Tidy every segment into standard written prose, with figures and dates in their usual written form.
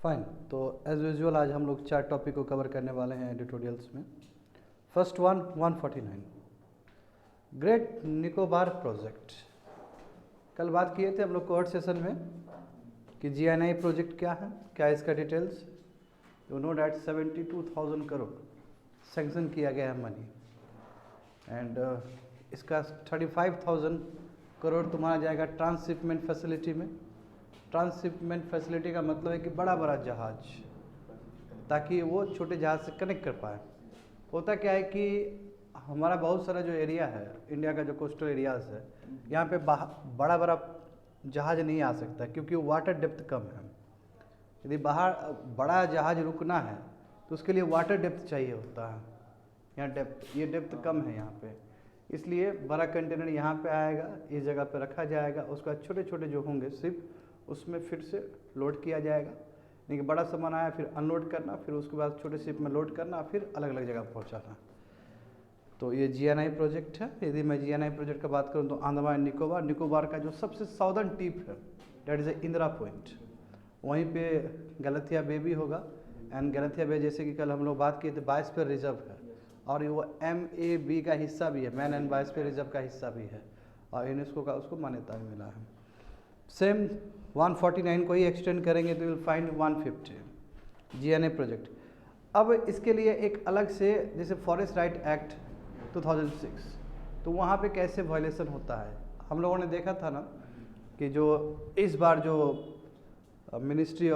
Fine. तो as usual आज हम लोग 4 टॉपिक को कवर करने वाले हैं एडिटोरियल्स में। First one 149 great Nicobar project. कल बात किए थे हम लोग कोर्ट सेशन में कि GNI प्रोजेक्ट क्या है, क्या है इसका details. You know that 72,000 crore sanction किया गया है मनी, एंड इसका 35,000 करोड़ तुम्हारा जाएगा ट्रांसशिपमेंट फैसिलिटी में। ट्रांसशिपमेंट फैसिलिटी का मतलब है कि बड़ा बड़ा जहाज, ताकि वो छोटे जहाज से कनेक्ट कर पाए। होता क्या है कि हमारा बहुत सारा जो एरिया है, इंडिया का जो कोस्टल एरियाज है, यहाँ पे बड़ा बड़ा जहाज नहीं आ सकता क्योंकि वाटर डेप्थ कम है। यदि बाहर बड़ा जहाज रुकना है तो उसके लिए वाटर डेप्थ चाहिए होता है। यहाँ ये डेप्थ कम है यहाँ पे, इसलिए बड़ा कंटेनर यहाँ पे आएगा, इस जगह पे रखा जाएगा। उसके बाद छोटे छोटे जो होंगे शिप, उसमें फिर से लोड किया जाएगा। यानी कि बड़ा सामान आया फिर अनलोड करना, फिर उसके बाद छोटे शिप में लोड करना, फिर अलग अलग जगह पहुँचाना। तो ये GNI प्रोजेक्ट है। यदि मैं GNI प्रोजेक्ट का बात करूँ तो अंडमान निकोबार, निकोबार का जो सबसे साउदर्न टिप है डेट इज़ इंदिरा पॉइंट, वहीं पे गलथिया बे भी होगा। एंड गलथिया बे जैसे कि कल हम लोग बात किए थे बायोस्फीयर रिजर्व है, और वो MAB का हिस्सा भी है, मैन एंड बायोस्फीयर रिजर्व का हिस्सा भी है, और यूनेस्को का उसको मान्यता भी मिला है। सेम 149 को ही एक्सटेंड करेंगे तो विल फाइंड 150 GNI प्रोजेक्ट। अब इसके लिए एक अलग से, जैसे फॉरेस्ट राइट एक्ट 2006, तो वहाँ पे कैसे वायलेशन होता है हम लोगों ने देखा था ना कि जो इस बार जो मिनिस्ट्री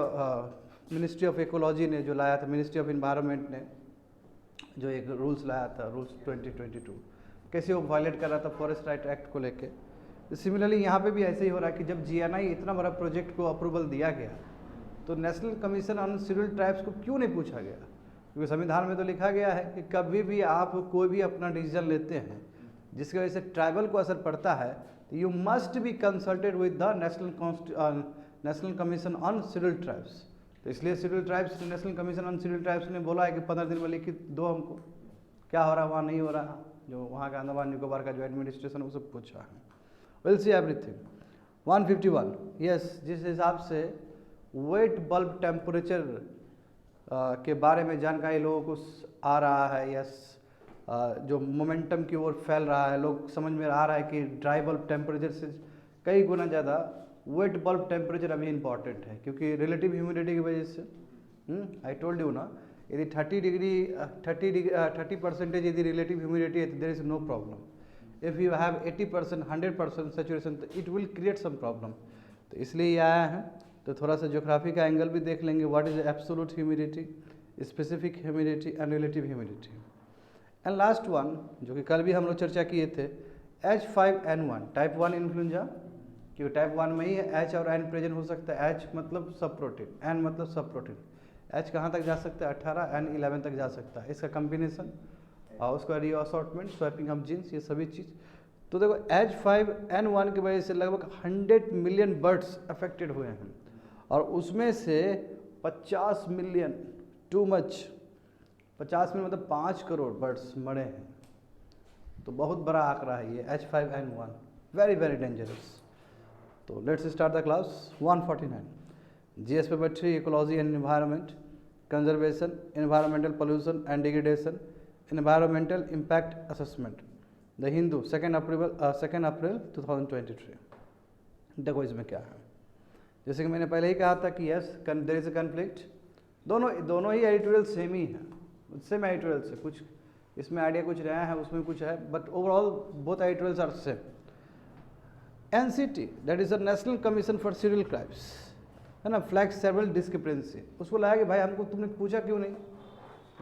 ऑफ इकोलॉजी ने जो लाया था, मिनिस्ट्री ऑफ इन्वायरमेंट ने जो एक रूल्स लाया था, रूल्स 2022, कैसे वो वायलेट कर रहा था फॉरेस्ट राइट एक्ट को लेके। सिमिलरली यहाँ पे भी ऐसे ही हो रहा है कि जब GNI इतना बड़ा प्रोजेक्ट को अप्रूवल दिया गया तो national commission on scheduled tribes को क्यों नहीं पूछा गया? क्योंकि संविधान में तो लिखा गया है कि कभी भी आप कोई भी अपना डिसीजन लेते हैं जिसकी वजह से ट्राइबल को असर पड़ता है तो you must be consulted with the national commission on scheduled tribes. तो इसलिए scheduled tribes, national commission on scheduled tribes ने बोला है कि 15 दिन में लिखित दो हमको, क्या हो रहा है वहाँ नहीं हो रहा। जो वहाँ का अंडमान निकोबार का जो एडमिनिस्ट्रेशन है वो सब पूछा है। Will see everything. 151 यस, जिस हिसाब से वेट बल्ब टेम्परेचर के बारे में जानकारी लोगों को आ रहा है, यस, जो मोमेंटम की ओर फैल रहा है, लोग समझ में आ रहा है कि ड्राई बल्ब टेम्परेचर से कई गुना ज़्यादा वेट बल्ब टेम्परेचर अभी इम्पॉर्टेंट है, क्योंकि रिलेटिव ह्यूमिडिटी की वजह से आई टोल्ड यू ना, यदि 30% यदि रिलेटिव ह्यूमिडिटी है तो there is no problem. If you have 80%, 100% saturation तो it will create some problem. तो इसलिए ये आया है। तो थोड़ा सा ज्योग्राफी का एंगल भी देख लेंगे, what is absolute humidity, specific humidity and relative humidity. And last one जो कि कल भी हम लोग चर्चा किए थे, H5N1 टाइप 1 इन्फ्लुएंजा, क्योंकि टाइप 1 में ही H और N प्रेजेंट हो सकता है। H मतलब सब प्रोटीन, N मतलब सब प्रोटीन। H कहाँ तक जा सकता है? 18, N 11 तक जा सकता है। इसका कम्बिनेशन और उसका रीअसॉर्टमेंट, स्वैपिंग ऑफ जीन्स, ये सभी चीज़। तो देखो H5N1 की वजह से लगभग 100 मिलियन बर्ड्स अफेक्टेड हुए हैं, और उसमें से 50 मिलियन, टू मच, 50 मिलियन मतलब 5 करोड़ बर्ड्स मरे हैं। तो बहुत बड़ा आंकड़ा है ये H5N1, वेरी वेरी डेंजरस। तो let's start the class. 149 GS paper 3 ecology and environment, conservation, environmental pollution and degradation, environmental impact assessment, the Hindu, 2 अप्रैल 2023। देखो इसमें क्या है, जैसे कि मैंने पहले ही कहा था कि yes there is a conflict. दोनों ही एडिटोरियल सेम ही है, सेम एडिटोरियल से, कुछ इसमें आइडिया कुछ नया है, उसमें कुछ है, but overall both editorials are same. NCT that is the national commission for scheduled tribes, है ना, फ्लैग सेवरल डिस्क्रिपेंसी। उसको लगा कि भाई हमको तुमने पूछा क्यों नहीं,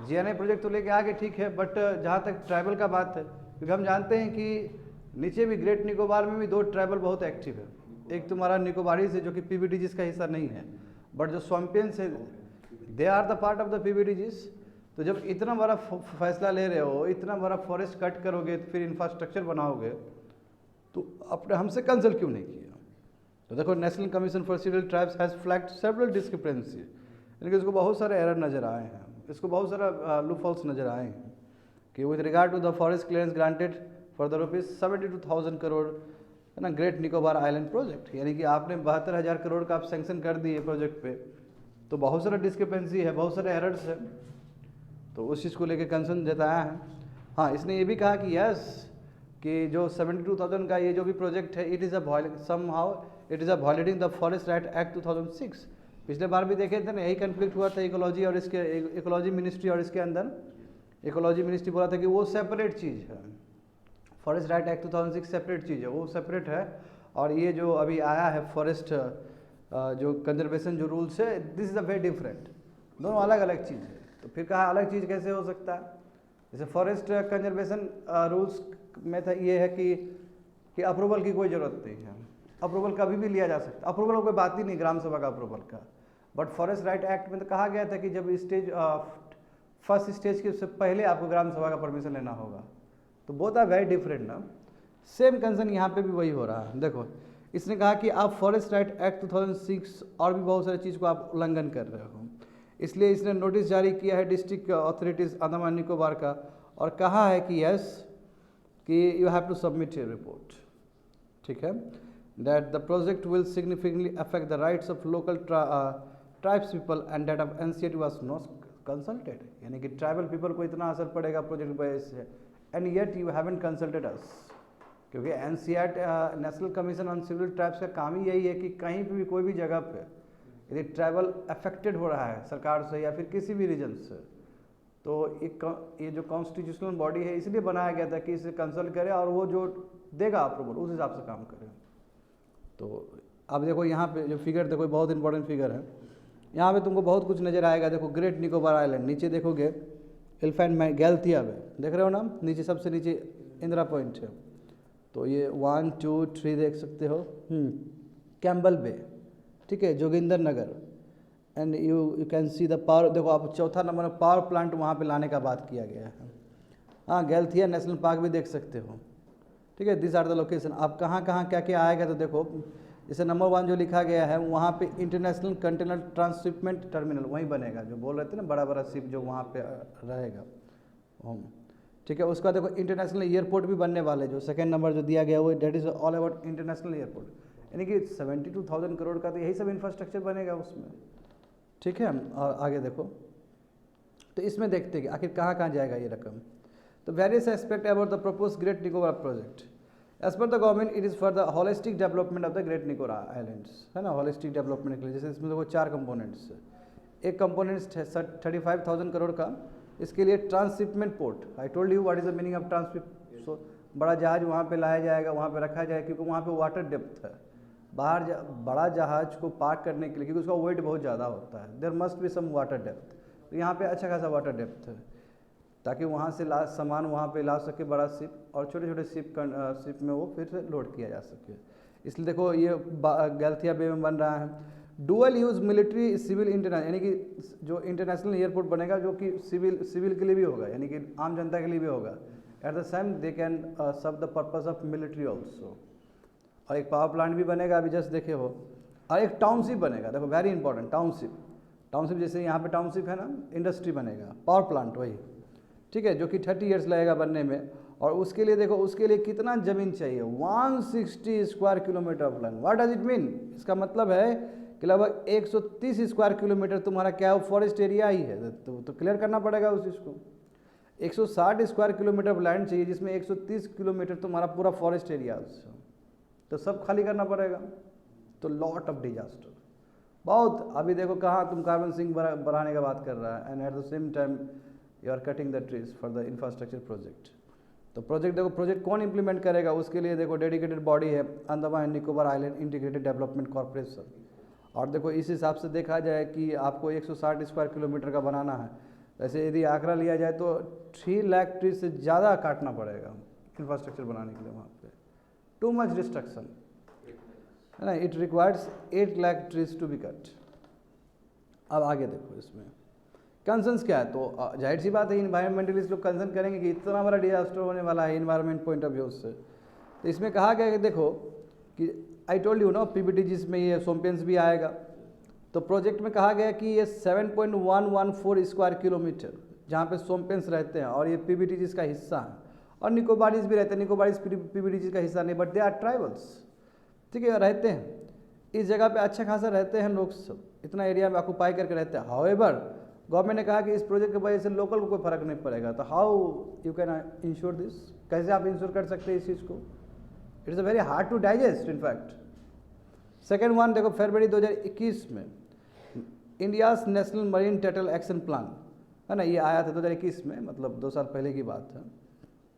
GNI प्रोजेक्ट तो लेके आगे ठीक है, बट जहाँ तक ट्राइबल का बात है, क्योंकि हम जानते हैं कि नीचे भी ग्रेट निकोबार में भी 2 ट्राइबल बहुत एक्टिव है। एक तुम्हारा निकोबारी से जो कि PBDGs का हिस्सा नहीं है, बट जो स्वम्पियंस है they are the part of the PBDGs। तो जब इतना बड़ा फैसला ले रहे हो, इतना बड़ा फॉरेस्ट कट करोगे, तो फिर इंफ्रास्ट्रक्चर बनाओगे, तो अपने हमसे कंसल्ट क्यों नहीं किया? तो देखो national commission for scheduled tribes has flagged several discrepancy, यानी कि इसको बहुत सारे एरर नज़र आए हैं, इसको बहुत सारा लूपहोल्स नज़र आए हैं कि with regard to the forest clearance granted for the ₹72,000 crore, है ना, ग्रेट निकोबार आइलैंड प्रोजेक्ट, यानी कि आपने 72,000 करोड़ का आप सैंक्शन कर दिए प्रोजेक्ट पे, तो बहुत सारा डिस्क्रिपेंसी है, बहुत सारे एरर्स है, तो उस चीज़ को लेकर कंसर्न जताया है। हाँ, इसने ये भी कहा कि यस कि जो 72,000 का ये जो भी प्रोजेक्ट है, it is a violating the forest right act 2006। पिछले बार भी देखे थे ना, यही कन्फ्लिक्ट हुआ था इकोलॉजी और इसके इकोलॉजी मिनिस्ट्री और इसके अंदर इकोलॉजी मिनिस्ट्री बोला था कि वो सेपरेट चीज़ है, फॉरेस्ट राइट एक्ट 2006 सेपरेट चीज़ है, वो सेपरेट है। और ये जो अभी आया है फॉरेस्ट जो कंजर्वेशन जो रूल्स है, this is a very different, दोनों अलग अलग चीज़ है। तो फिर कहा अलग चीज़ कैसे हो सकता है? जैसे फॉरेस्ट कंजर्वेशन रूल्स में था ये है कि अप्रूवल की कोई ज़रूरत नहीं है, अप्रूवल कभी भी लिया जा सकता है, अप्रूवल कोई बात ही नहीं ग्राम सभा का अप्रूवल का। बट फॉरेस्ट राइट एक्ट में तो कहा गया था कि जब स्टेज फर्स्ट स्टेज के से पहले आपको ग्राम सभा का परमिशन लेना होगा। तो बोथ आर वेरी डिफरेंट ना। सेम कंसर्न यहाँ पे भी वही हो रहा है। देखो, इसने कहा कि आप फॉरेस्ट राइट एक्ट 2006 और भी बहुत सारी चीज़ को आप उल्लंघन कर रहे हो, इसलिए इसने नोटिस जारी किया है डिस्ट्रिक्ट अथॉरिटीज़ अंडमान निकोबार का, और कहा है कि यस कि you have to submit your report, ठीक है, that the project will significantly affect the rights of local tribes people and that of NCERT was not consulted. यानी कि ट्राइबल पीपल को इतना असर पड़ेगा प्रोजेक्ट की वजह से, and yet you haven't consulted us. क्योंकि NCERT national commission on civil tribes का काम ही यही है कि कहीं पे भी कोई भी जगह पे यदि ट्राइबल अफेक्टेड हो रहा है सरकार से या फिर किसी भी रीजन से, तो ये जो कॉन्स्टिट्यूशनल बॉडी है इसलिए बनाया गया था कि इसे कंसल्ट करे और वो जो देगा अप्रूवल उस हिसाब से काम करे। तो अब देखो यहाँ पे जो फिगर देखो, बहुत इंपॉर्टेंट फिगर है, यहाँ पे तुमको बहुत कुछ नज़र आएगा। देखो ग्रेट निकोबार आइलैंड, नीचे देखोगे एलिफेंट गैलथिया बे, देख रहे हो ना, नीचे सबसे नीचे इंदिरा पॉइंट है। तो ये 1 2 3 देख सकते हो, कैम्बल बे, ठीक है, Joginder Nagar, and you can see the power. देखो आप चौथा नंबर में पावर प्लांट वहाँ पे लाने का बात किया गया है। हाँ, गैलथिया नेशनल पार्क भी देख सकते हो, ठीक है। This are the location. आप कहाँ कहाँ क्या क्या आएगा, तो देखो जैसे नंबर 1 जो लिखा गया है वहाँ पे इंटरनेशनल कंटेनर ट्रांसशिपमेंट टर्मिनल वहीं बनेगा, जो बोल रहे थे ना बड़ा बड़ा शिप जो वहाँ पे रहेगा, ठीक है। उसका देखो इंटरनेशनल एयरपोर्ट भी बनने वाले, जो सेकंड नंबर जो दिया गया वो that is all about international airport, यानी कि 72,000 करोड़ का तो यही सब इंफ्रास्ट्रक्चर बनेगा उसमें, ठीक है। और आगे देखो, तो इसमें देखते हैं कि आखिर कहाँ कहाँ जाएगा ये रकम। तो various aspect about the propose great Nicobar project as per the government, it is for the holistic development of the great Nicobar islands, है ना, होलिस्टिक डेवलपमेंट के लिए। जैसे इसमें देखो 4 कंपोनेंट्स है। एक कंपोनेंट है 35,000 करोड़ का, इसके लिए transshipment port. I told you what is the meaning of transship. So बड़ा जहाज वहाँ पे लाया जाएगा, वहाँ पे रखा जाएगा, क्योंकि वहाँ पे वाटर डेप्थ है। बाहर बड़ा जहाज को पार्क करने के लिए, क्योंकि उसका वेट बहुत ज़्यादा होता है, there must be some water depth. तो यहाँ पे अच्छा खासा वाटर डेप्थ है, ताकि वहाँ से सामान वहाँ पे ला सके बड़ा शिप, और छोटे छोटे शिप में वो फिर से लोड किया जा सके। इसलिए देखो ये गैलथिया बे में बन रहा है। Dual use military civil international, यानी कि जो इंटरनेशनल एयरपोर्ट बनेगा जो कि सिविल के लिए भी होगा, यानी कि आम जनता के लिए भी होगा। At the same they can serve the purpose of military also. और एक पावर प्लांट भी बनेगा, अभी जस्ट देखे हो। और एक टाउनशिप बनेगा, देखो वेरी इंपॉर्टेंट, टाउनशिप जैसे यहाँ पे टाउनशिप है ना, इंडस्ट्री बनेगा, पावर प्लांट वही, ठीक है, जो कि 30 ईयर्स लगेगा बनने में। और उसके लिए देखो, उसके लिए कितना ज़मीन चाहिए, 160 square kilometre of land. What does it mean? इसका मतलब है कि लगभग 130 स्क्वायर किलोमीटर तुम्हारा क्या है, फॉरेस्ट एरिया ही है। तो क्लियर करना पड़ेगा उस चीज़ को। 160 स्क्वायर किलोमीटर ऑफ लैंड चाहिए, जिसमें 130 किलोमीटर तुम्हारा पूरा फॉरेस्ट एरिया, तो सब खाली करना पड़ेगा। तो लॉट ऑफ डिजास्टर बहुत। अभी देखो कहाँ तुम कार्बन सिंक बढ़ाने का बात कर रहा है, and at the same time you are cutting the trees for the infrastructure project. तो प्रोजेक्ट कौन इंप्लीमेंट करेगा? उसके लिए देखो डेडिकेटेड बॉडी है, Andaman and Nicobar island integrated development corporation. और देखो इस हिसाब से देखा जाए कि आपको 160 स्क्वायर किलोमीटर का बनाना है, वैसे यदि आंकड़ा लिया जाए तो 3 लाख ट्री से ज़्यादा काटना पड़ेगा इंफ्रास्ट्रक्चर बनाने के लिए वहाँ पे। टू मच डिस्ट्रक्शन है ना, it requires 8 lakh trees to be cut. अब आगे देखो इसमें कंसर्न्स क्या है, तो जाहिर सी बात है इन्वायरमेंटलिस्ट लोग कंसर्न करेंगे कि इतना बड़ा डिजास्टर होने वाला है इन्वायरमेंट पॉइंट ऑफ व्यू से। तो इसमें कहा गया कि देखो कि आई टोल्ड यू नो पीबीटी जिसमें ये सोमपेंस भी आएगा, तो प्रोजेक्ट में कहा गया कि ये 7.114 स्क्वायर किलोमीटर जहाँ पे सोमपेंस रहते हैं, और ये पीबीटी जिसका हिस्सा है, और निकोबारीज भी रहते हैं। निकोबारीज पीबीटी जिसका हिस्सा नहीं, बट दे आर ट्राइबल्स, ठीक है, रहते हैं। इस जगह पे अच्छा खासा रहते हैं लोग सब, इतना एरिया में ऑक्यूपाई करके रहते हैं। हाउएवर गवर्नमेंट ने कहा कि इस प्रोजेक्ट की वजह से लोकल को कोई फर्क नहीं पड़ेगा, तो how you can ensure this, कैसे आप इंश्योर कर सकते हैं इस चीज़ को? It is a very hard to digest in fact. Second one देखो, फरवरी 2021 में India's national marine turtle action plan है ना, ये आया था 2021 में, मतलब 2 साल पहले की बात है।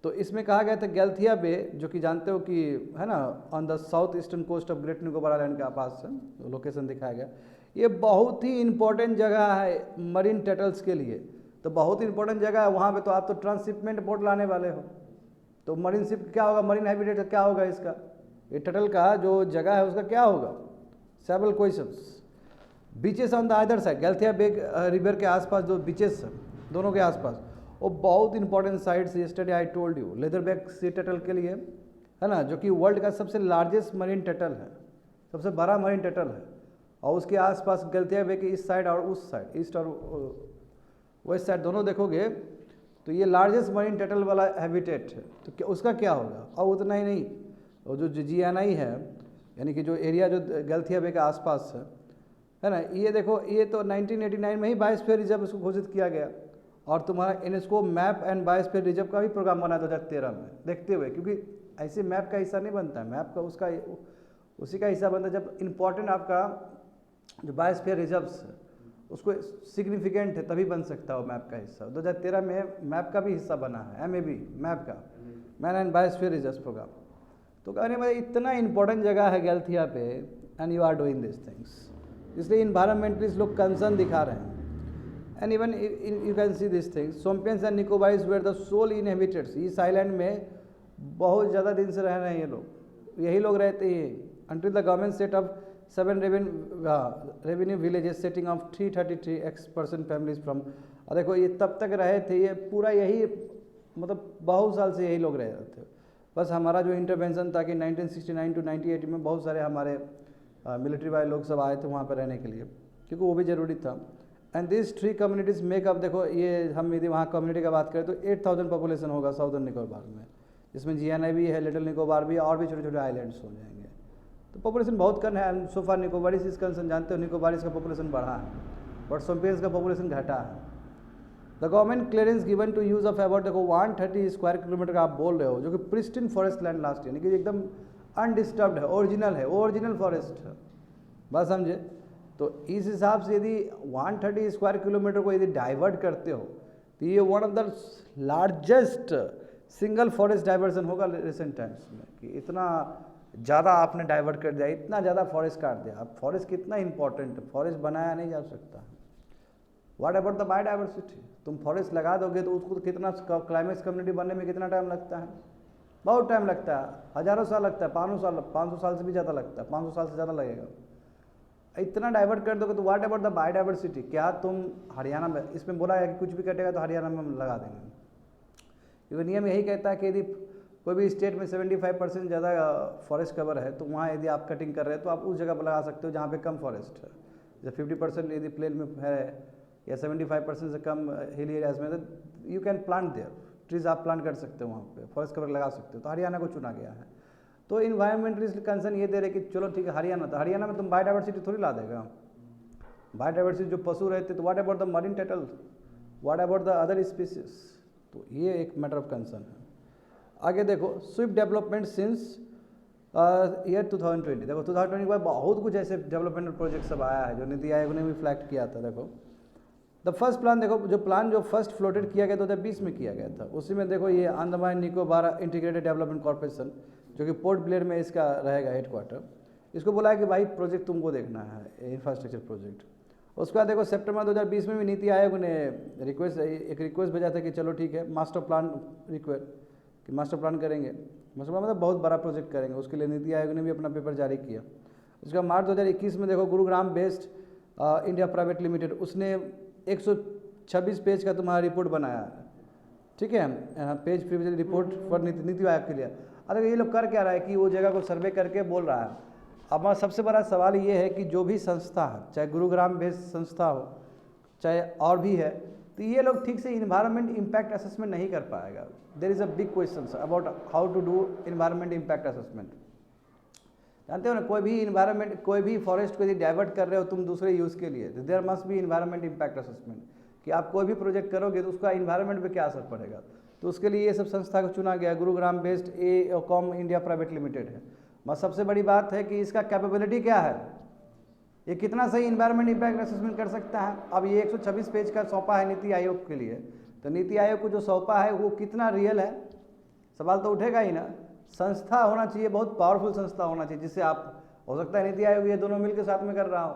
तो इसमें कहा गया था गैल्थिया बे, जो कि जानते हो कि है ना on the south eastern coast of great Nicobar island के पास है, लोकेशन दिखाया गया। ये बहुत ही इंपॉर्टेंट जगह है मरीन टर्टल्स के लिए, तो बहुत ही इंपॉर्टेंट जगह है वहाँ पे। तो आप तो ट्रांसशिपमेंट बोट लाने वाले हो, तो मरीन शिप क्या होगा, मरीन हैबिटेट क्या होगा इसका, ये टर्टल का जो जगह है उसका क्या होगा? Several questions. Beaches on the other side, Galathea Bay river के आसपास जो बीचेस हैं दोनों के आसपास, वो बहुत important sites. Yesterday I told you, leatherback sea turtle के लिए है ना, जो कि वर्ल्ड का सबसे लार्जेस्ट मरीन टर्टल है, सबसे बड़ा मरीन टर्टल है। और उसके आसपास गैल्थिया बे के इस साइड और उस साइड, ईस्ट और वेस्ट साइड दोनों देखोगे तो ये लार्जेस्ट मरीन टर्टल वाला हैबिटेट है। तो क्या उसका क्या होगा? और उतना ही नहीं, और जो GNI है यानी कि जो एरिया जो गैल्थिया बे के आसपास है ना, ये देखो, ये तो 1989 में ही बायोस्फीयर रिजर्व उसको घोषित किया गया। और तुम्हारा UNESCO map and biosphere reserve का भी प्रोग्राम बना 2013 में देखते हुए, क्योंकि ऐसे मैप का हिस्सा नहीं बनता है, मैप का उसका उसी का हिस्सा बनता है जब इम्पोर्टेंट आपका जो बायोस्फीयर रिजर्व्स है उसको सिग्निफिकेंट है तभी बन सकता है वो मैप का हिस्सा। 2013 में मैप का भी हिस्सा बना है, MAB मैप का, man and biosphere reserve programme. तो कहने में इतना इंपॉर्टेंट जगह है गैल्थिया पे, and you are doing this things, इसलिए इन्वायरमेंटलिस्ट लोग कंसर्न दिखा रहे हैं। And even you can see this things, Shompens and Nicobarese where the sole inhabiteds. इस आइलैंड में बहुत ज़्यादा दिन से रह रहे हैं ये लोग, यही लोग रहते हैं until the government set up 7 revenue villages setting of 333% families from. और देखो ये तब तक रहे थे, ये पूरा यही मतलब बहुत साल से यही लोग रह रहे थे। बस हमारा जो इंटरवेंशन था कि 1969 to 98 में बहुत सारे हमारे मिलिट्री वाले लोग सब आए थे वहाँ पर रहने के लिए, क्योंकि वो भी ज़रूरी था। एंड दिस 3 कम्युनिटीज़ मेकअप, देखो ये हम यदि वहाँ कम्युनिटी का बात करें तो 8000 पॉपुलेशन होगा साउदर्न निकोबार में, जिसमें GNI भी है, लिटिल निकोबार भी, और भी छोटे छोटे आइलैंड्स हो जाएंगे। तो पॉपुलेशन बहुत कम है। एंड सो फार निकोबारीज इस कंसर्न, जानते हो निकोबारीज का पॉपुलेशन बढ़ा है, बट सोम्पियंस का पॉपुलेशन घटा है। The government clearance given to use of about, देखो 130 स्क्वायर किलोमीटर का आप बोल रहे हो, जो कि प्रिस्टिन फॉरेस्ट लैंड लास्ट यानी कि एकदम अनडिस्टर्ब्ड है, ओरिजिनल फॉरेस्ट है, बस समझे। तो इस हिसाब से यदि 130 स्क्वायर किलोमीटर को यदि डाइवर्ट करते हो तो ये one of the largest single forest diversion होगा रिसेंट टाइम्स में, कि इतना ज़्यादा आपने डाइवर्ट कर दिया, इतना ज़्यादा फॉरेस्ट काट दिया। अब फॉरेस्ट कितना इंपॉर्टेंट है, फॉरेस्ट बनाया नहीं जा सकता। व्हाट अबाउट द बायोडाइवर्सिटी, तुम फॉरेस्ट लगा दोगे तो उसको कितना क्लाइमेक्स कम्युनिटी बनने में कितना टाइम लगता है? बहुत टाइम लगता है, हज़ारों साल लगता है, 500 साल से भी ज़्यादा लगता है, 500 साल से ज़्यादा लगेगा। इतना डाइवर्ट कर दोगे तो व्हाट अबाउट द बायोडाइवर्सिटी, क्या तुम हरियाणा में, इसमें बोला है कि कुछ भी कटेगा तो हरियाणा में हम लगा देंगे, क्योंकि नियम यही कहता है कि यदि कोई भी स्टेट में 75% ज़्यादा फॉरेस्ट कवर है तो वहाँ यदि आप कटिंग कर रहे हैं तो आप उस जगह पर लगा सकते हो जहाँ पे कम फॉरेस्ट है। जैसे 50% यदि प्लेन में है या 75% से कम हिल एरियाज में, तो you can plant their trees, आप प्लांट कर सकते हो वहाँ पे, फॉरेस्ट कवर लगा सकते हो। तो हरियाणा को चुना गया है। तो इन्वायरमेंटलिस्ट कंसर्न ये दे रहे कि चलो ठीक है हरियाणा, तो हरियाणा में तुम बायोडाइवर्सिटी थोड़ी ला देगा। बायोडाइवर्सिटी जो पशु रहते तो what about the marine turtle, what about the other species, तो ये एक मैटर ऑफ कंसर्न है। आगे देखो स्विफ्ट डेवलपमेंट सिंस ईयर 2020, देखो 2020 के बाद बहुत कुछ ऐसे डेवलपमेंट प्रोजेक्ट सब आया है जो नीति आयोग ने भी फ्लैग किया था। देखो द फर्स्ट प्लान, देखो जो प्लान जो फर्स्ट फ्लोटेड किया गया 2020 में किया गया था, उसी में देखो ये Andaman Nicobar integrated development corporation जो कि पोर्ट ब्लेयर में इसका रहेगा हेडक्वार्टर, इसको बोला है कि भाई प्रोजेक्ट तुमको देखना है इंफ्रास्ट्रक्चर प्रोजेक्ट। उसके बाद देखो सितंबर 2020 में भी नीति आयोग ने एक रिक्वेस्ट भेजा था कि चलो ठीक है मास्टर प्लान कि मास्टर प्लान करेंगे, मास्टर प्लान मतलब बहुत बड़ा प्रोजेक्ट करेंगे, उसके लिए नीति आयोग ने भी अपना पेपर जारी किया। उसके बाद मार्च 2021 में देखो Gurugram based India private limited, उसने 126 पेज का तुम्हारा रिपोर्ट बनाया है, ठीक है, page previous report for NITI Aayog के लिए। अगर ये लोग कर क्या रहा है कि वो जगह को सर्वे करके बोल रहा है। अब सबसे बड़ा सवाल ये है कि जो भी संस्था है, चाहे गुरुग्राम बेस्ड संस्था हो चाहे और भी है, तो ये लोग ठीक से इन्वायरमेंट इम्पैक्ट असेसमेंट नहीं कर पाएगा। There is a big question about how to do environment impact assessment. जानते हो ना, कोई भी इन्वायरमेंट, कोई भी फॉरेस्ट को यदि डाइवर्ट कर रहे हो तुम दूसरे यूज़ के लिए, तो there must be environment impact assessment, कि आप कोई भी प्रोजेक्ट करोगे तो उसका इन्वायरमेंट पे क्या असर पड़ेगा। तो उसके लिए ये सब संस्था को चुना गया, Gurugram based Aecom India private limited है। बस सबसे बड़ी बात है कि इसका कैपेबिलिटी क्या है, ये कितना सही इन्वायरमेंट इम्पैक्ट असेसमेंट कर सकता है। अब ये 126 पेज का सौंपा है नीति आयोग के लिए, तो नीति आयोग को जो सौंपा है वो कितना रियल है, सवाल तो उठेगा ही ना। संस्था होना चाहिए, बहुत पावरफुल संस्था होना चाहिए, जिससे आप, हो सकता है नीति आयोग ये दोनों मिलकर साथ में कर रहा हो।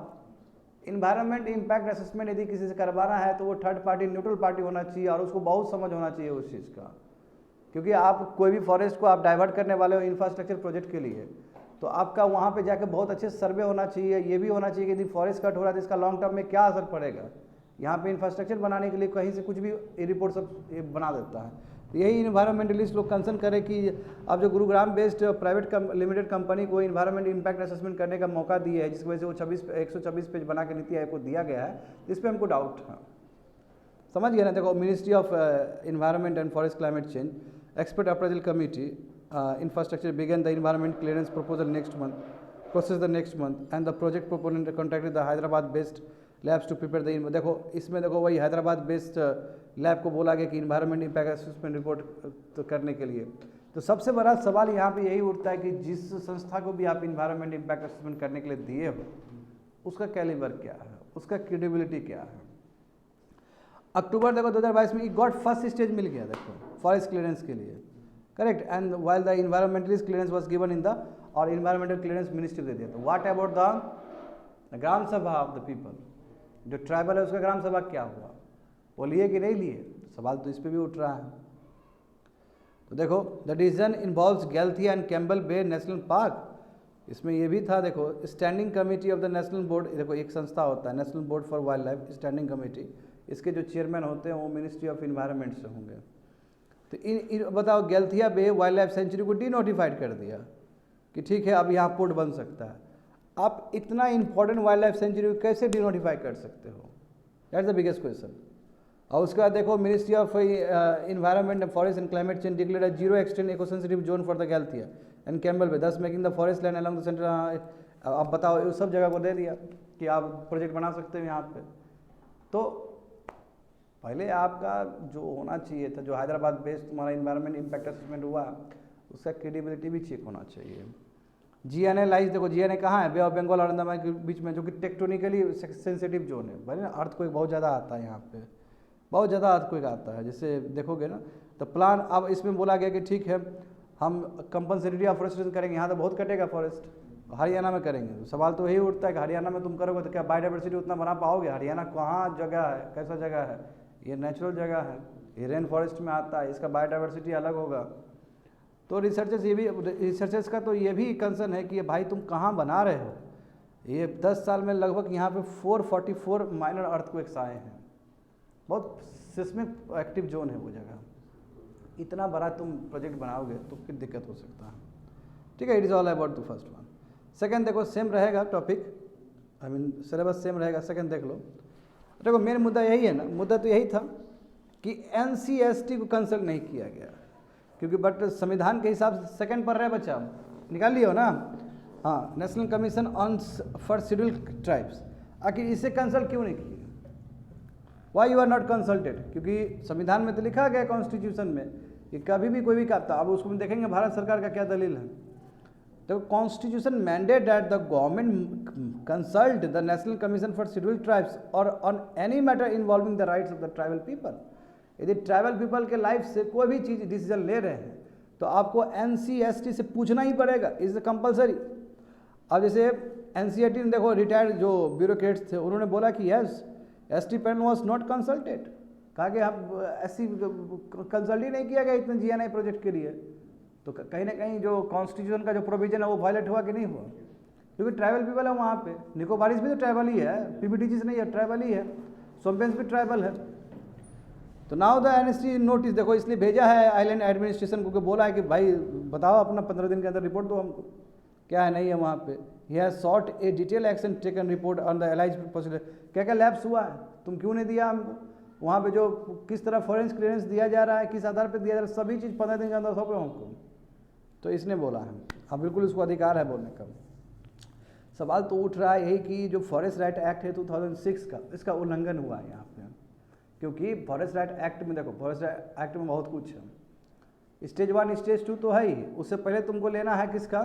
इन्वायरमेंट इम्पैक्ट असेसमेंट यदि किसी से करवाना है तो वो थर्ड पार्टी, न्यूट्रल पार्टी होना चाहिए, और उसको बहुत समझ होना चाहिए उस चीज़ का। क्योंकि आप कोई भी फॉरेस्ट को आप डाइवर्ट करने वाले हो इंफ्रास्ट्रक्चर प्रोजेक्ट के लिए, तो आपका वहाँ पे जाकर बहुत अच्छे सर्वे होना चाहिए। ये भी होना चाहिए कि यदि फॉरेस्ट कट हो रहा है तो इसका लॉन्ग टर्म में क्या असर पड़ेगा। यहाँ पे इंफ्रास्ट्रक्चर बनाने के लिए कहीं से कुछ भी रिपोर्ट सब ये बना देता है। तो यही इन्वायरमेंटलिस्ट लोग कंसर्न करें कि अब जो Gurugram based private limited company को इन्वायरमेंट इम्पैक्ट असेसमेंट करने का मौका दिया है, जिसकी वजह से वो 126 पेज बना के नीति आयोग को दिया गया है, इस पर हमको डाउट है। समझ गया ना। देखो, ministry of environment and forest climate change expert appraisal committee infrastructure began the environment clearance proposal process the next month and the project proponent contacted the Hyderabad based labs to prepare the देखो इसमें देखो वही Hyderabad based lab को बोला गया कि environment impact assessment report तो करने के लिए। तो सबसे बड़ा सवाल यहाँ पे यही उठता है कि जिस संस्था को भी आप इन्वायरमेंट इम्पैक्ट असेसमेंट करने के लिए दिए हो, उसका कैलिबर क्या है, उसका क्रेडिबिलिटी क्या है। अक्टूबर देखो 2022 में गॉट फर्स्ट स्टेज मिल गया देखो फॉरेस्ट क्लियरेंस के लिए, correct. And while the environmentalist clearance was given in the, और इन्वायरमेंटल क्लियरेंस मिनिस्ट्री दे दिया। तो व्हाट अबाउट द ग्राम सभा ऑफ द पीपल, जो ट्राइबल है उसका ग्राम सभा क्या हुआ, वो लिए कि नहीं लिए, सवाल तो इस पर भी उठ रहा है। तो देखो the decision involves Galathea and Campbell Bay national park, इसमें ये भी था देखो standing committee of the national board. देखो एक संस्था होता है national board for wildlife standing committee, इसके जो चेयरमैन होते हैं वो मिनिस्ट्री ऑफ इन्वायरमेंट से होंगे। तो इन बताओ गैल्थिया बे वाइल्ड लाइफ सेंचुरी को डीनोटिफाइड कर दिया कि ठीक है अब यहाँ पोर्ट बन सकता है। आप इतना इंपॉर्टेंट वाइल्ड लाइफ सेंचुरी को कैसे डीनोटिफाई कर सकते हो, दैट्स द बिगेस्ट क्वेश्चन। और उसके बाद देखो ministry of environment forest and climate change declared a zero extent eco sensitive zone for the Galathea and Campbell Bay, thus making the forest land along the centre. अब बताओ उस सब जगह को दे दिया कि आप प्रोजेक्ट बना सकते हो यहाँ पे। तो पहले आपका जो होना चाहिए था, जो हैदराबाद बेस्ड तुम्हारा इन्वायरमेंट इम्पैक्ट असेसमेंट हुआ, उसका क्रेडिबिलिटी भी चेक होना चाहिए। GNA लाइज देखो, GNA कहाँ है, बे ऑफ बंगाल और अंडमान के बीच में, जो कि टेक्टोनिकली सेंसिटिव जोन है। भाई अर्थक्वेक बहुत ज़्यादा आता है यहाँ पे, बहुत ज़्यादा अर्थक्वेक आता है, जैसे देखोगे ना। तो प्लान अब इसमें बोला गया कि ठीक है हम कंपनसेटरी अफॉरेस्टेशन करेंगे, यहाँ तो बहुत कटेगा फॉरेस्ट, हरियाणा में करेंगे। तो सवाल तो यही उठता है कि हरियाणा में तुम करोगे तो क्या बायोडाइवर्सिटी उतना बना पाओगे। हरियाणा कहाँ जगह है, कैसा जगह है, ये नेचुरल जगह है, ये रेन फॉरेस्ट में आता है, इसका बायोडाइवर्सिटी अलग होगा। तो रिसर्चर्स का तो ये भी कंसर्न है कि ये भाई तुम कहाँ बना रहे हो। ये 10 साल में लगभग यहाँ पे 444 माइनर अर्थक्वेक्स आए हैं, बहुत सिस्मिक एक्टिव जोन है वो जगह। इतना बड़ा तुम प्रोजेक्ट बनाओगे तो फिर दिक्कत हो सकता है। ठीक है, it is all about the first one. Second देखो सेम रहेगा topic, I mean syllabus same रहेगा। सेकंड देख लो, देखो मेन मुद्दा यही है ना, मुद्दा तो यही था कि NCST को कंसल्ट नहीं किया गया, क्योंकि बट संविधान के हिसाब से सेकंड पर रहे बच्चा, निकाल लियो ना। हाँ, national commission on for scheduled tribes, आखिर इसे कंसल्ट क्यों नहीं किया, why you are not consulted. क्योंकि संविधान में तो लिखा गया कॉन्स्टिट्यूशन में कि कभी भी कोई भी करता। अब उसको देखेंगे भारत सरकार का क्या दलील है। तो constitution mandate that the government consult the national commission for scheduled tribes और on any matter involving the rights of the tribal people. यदि ट्राइबल पीपल के लाइफ से कोई भी चीज़ डिसीजन ले रहे हैं तो आपको NCST से पूछना ही पड़ेगा, इज कंपलसरी। अब जैसे NCST ने देखो रिटायर्ड जो ब्यूरोक्रेट्स थे उन्होंने बोला कि yes ST panel was not consulted, कहा कि हम ऐसी कंसल्ट ही नहीं किया गया इतने GNI प्रोजेक्ट के लिए। तो कहीं ना कहीं जो कॉन्स्टिट्यूशन का जो प्रोविजन है वो वायलेट हुआ कि नहीं हुआ, क्योंकि ट्राइबल पीपल है वहाँ पे। निकोबारीज भी तो ट्राइबल ही है, PBTGs नहीं है, ट्राइबल ही है, सोम्पेंस भी ट्राइबल है। तो नाउ द NST नोटिस देखो इसलिए भेजा है आइलैंड एडमिनिस्ट्रेशन को, बोला है कि भाई बताओ अपना 15 दिन के अंदर रिपोर्ट दो हमको, क्या है नहीं है वहाँ पे। He has short A detail action taken report on the allies procedure, क्या क्या लैप्स हुआ है, तुम क्यों नहीं दिया हमको, वहाँ पे जो किस तरह फॉरेंस क्लियरेंस दिया जा रहा है, किस आधार पर दिया जा रहा है, सभी चीज़ 15 दिन के अंदर सौंपे हमको। तो इसने बोला है, हाँ बिल्कुल उसको अधिकार है बोलने का। सवाल तो उठ रहा है यही कि जो फॉरेस्ट राइट एक्ट है 2006 का, इसका उल्लंघन हुआ है यहाँ पे, क्योंकि फॉरेस्ट राइट एक्ट में देखो, फॉरेस्ट राइट एक्ट में बहुत कुछ है। स्टेज 1 स्टेज 2 तो है ही, उससे पहले तुमको लेना है किसका,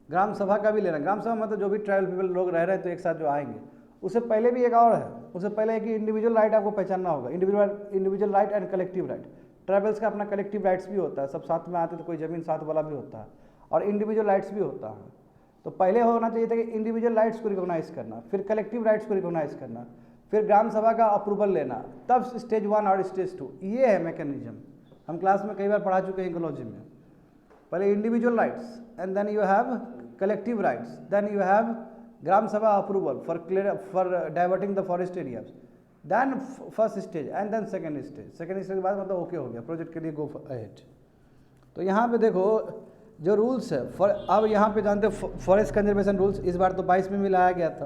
ग्राम सभा का भी लेना। ग्राम सभा मतलब जो भी ट्राइबल पीपल लोग रह रहे हैं तो एक साथ जो आएंगे। उससे पहले भी एक और है, उससे पहले है कि इंडिविजुअल राइट आपको पहचानना होगा, individual right and collective right. Tribals का अपना कलेक्टिव राइट्स भी होता है, सब साथ में आते तो कोई ज़मीन साथ वाला भी होता है, और इंडिविजुअल राइट्स भी होता है। तो पहले होना चाहिए था कि इंडिविजुअल राइट्स को रिकॉग्नाइज करना, फिर कलेक्टिव राइट्स को रिकॉग्नाइज करना, फिर ग्राम सभा का अप्रूवल लेना, तब स्टेज 1 और स्टेज 2। ये है मैकेनिज्म, हम क्लास में कई बार पढ़ा चुके हैं इकोलॉजी में। पहले individual rights and then you have collective rights, then you have gram sabha approval for diverting the forest areas, then first stage and then second stage. Second stage के बाद मतलब ओके हो गया, प्रोजेक्ट के लिए गो अहेड। तो यहाँ पे देखो जो रूल्स है अब यहाँ पे जानते हो फॉरेस्ट कंजर्वेशन रूल्स इस बार तो 22 में भी लाया गया था।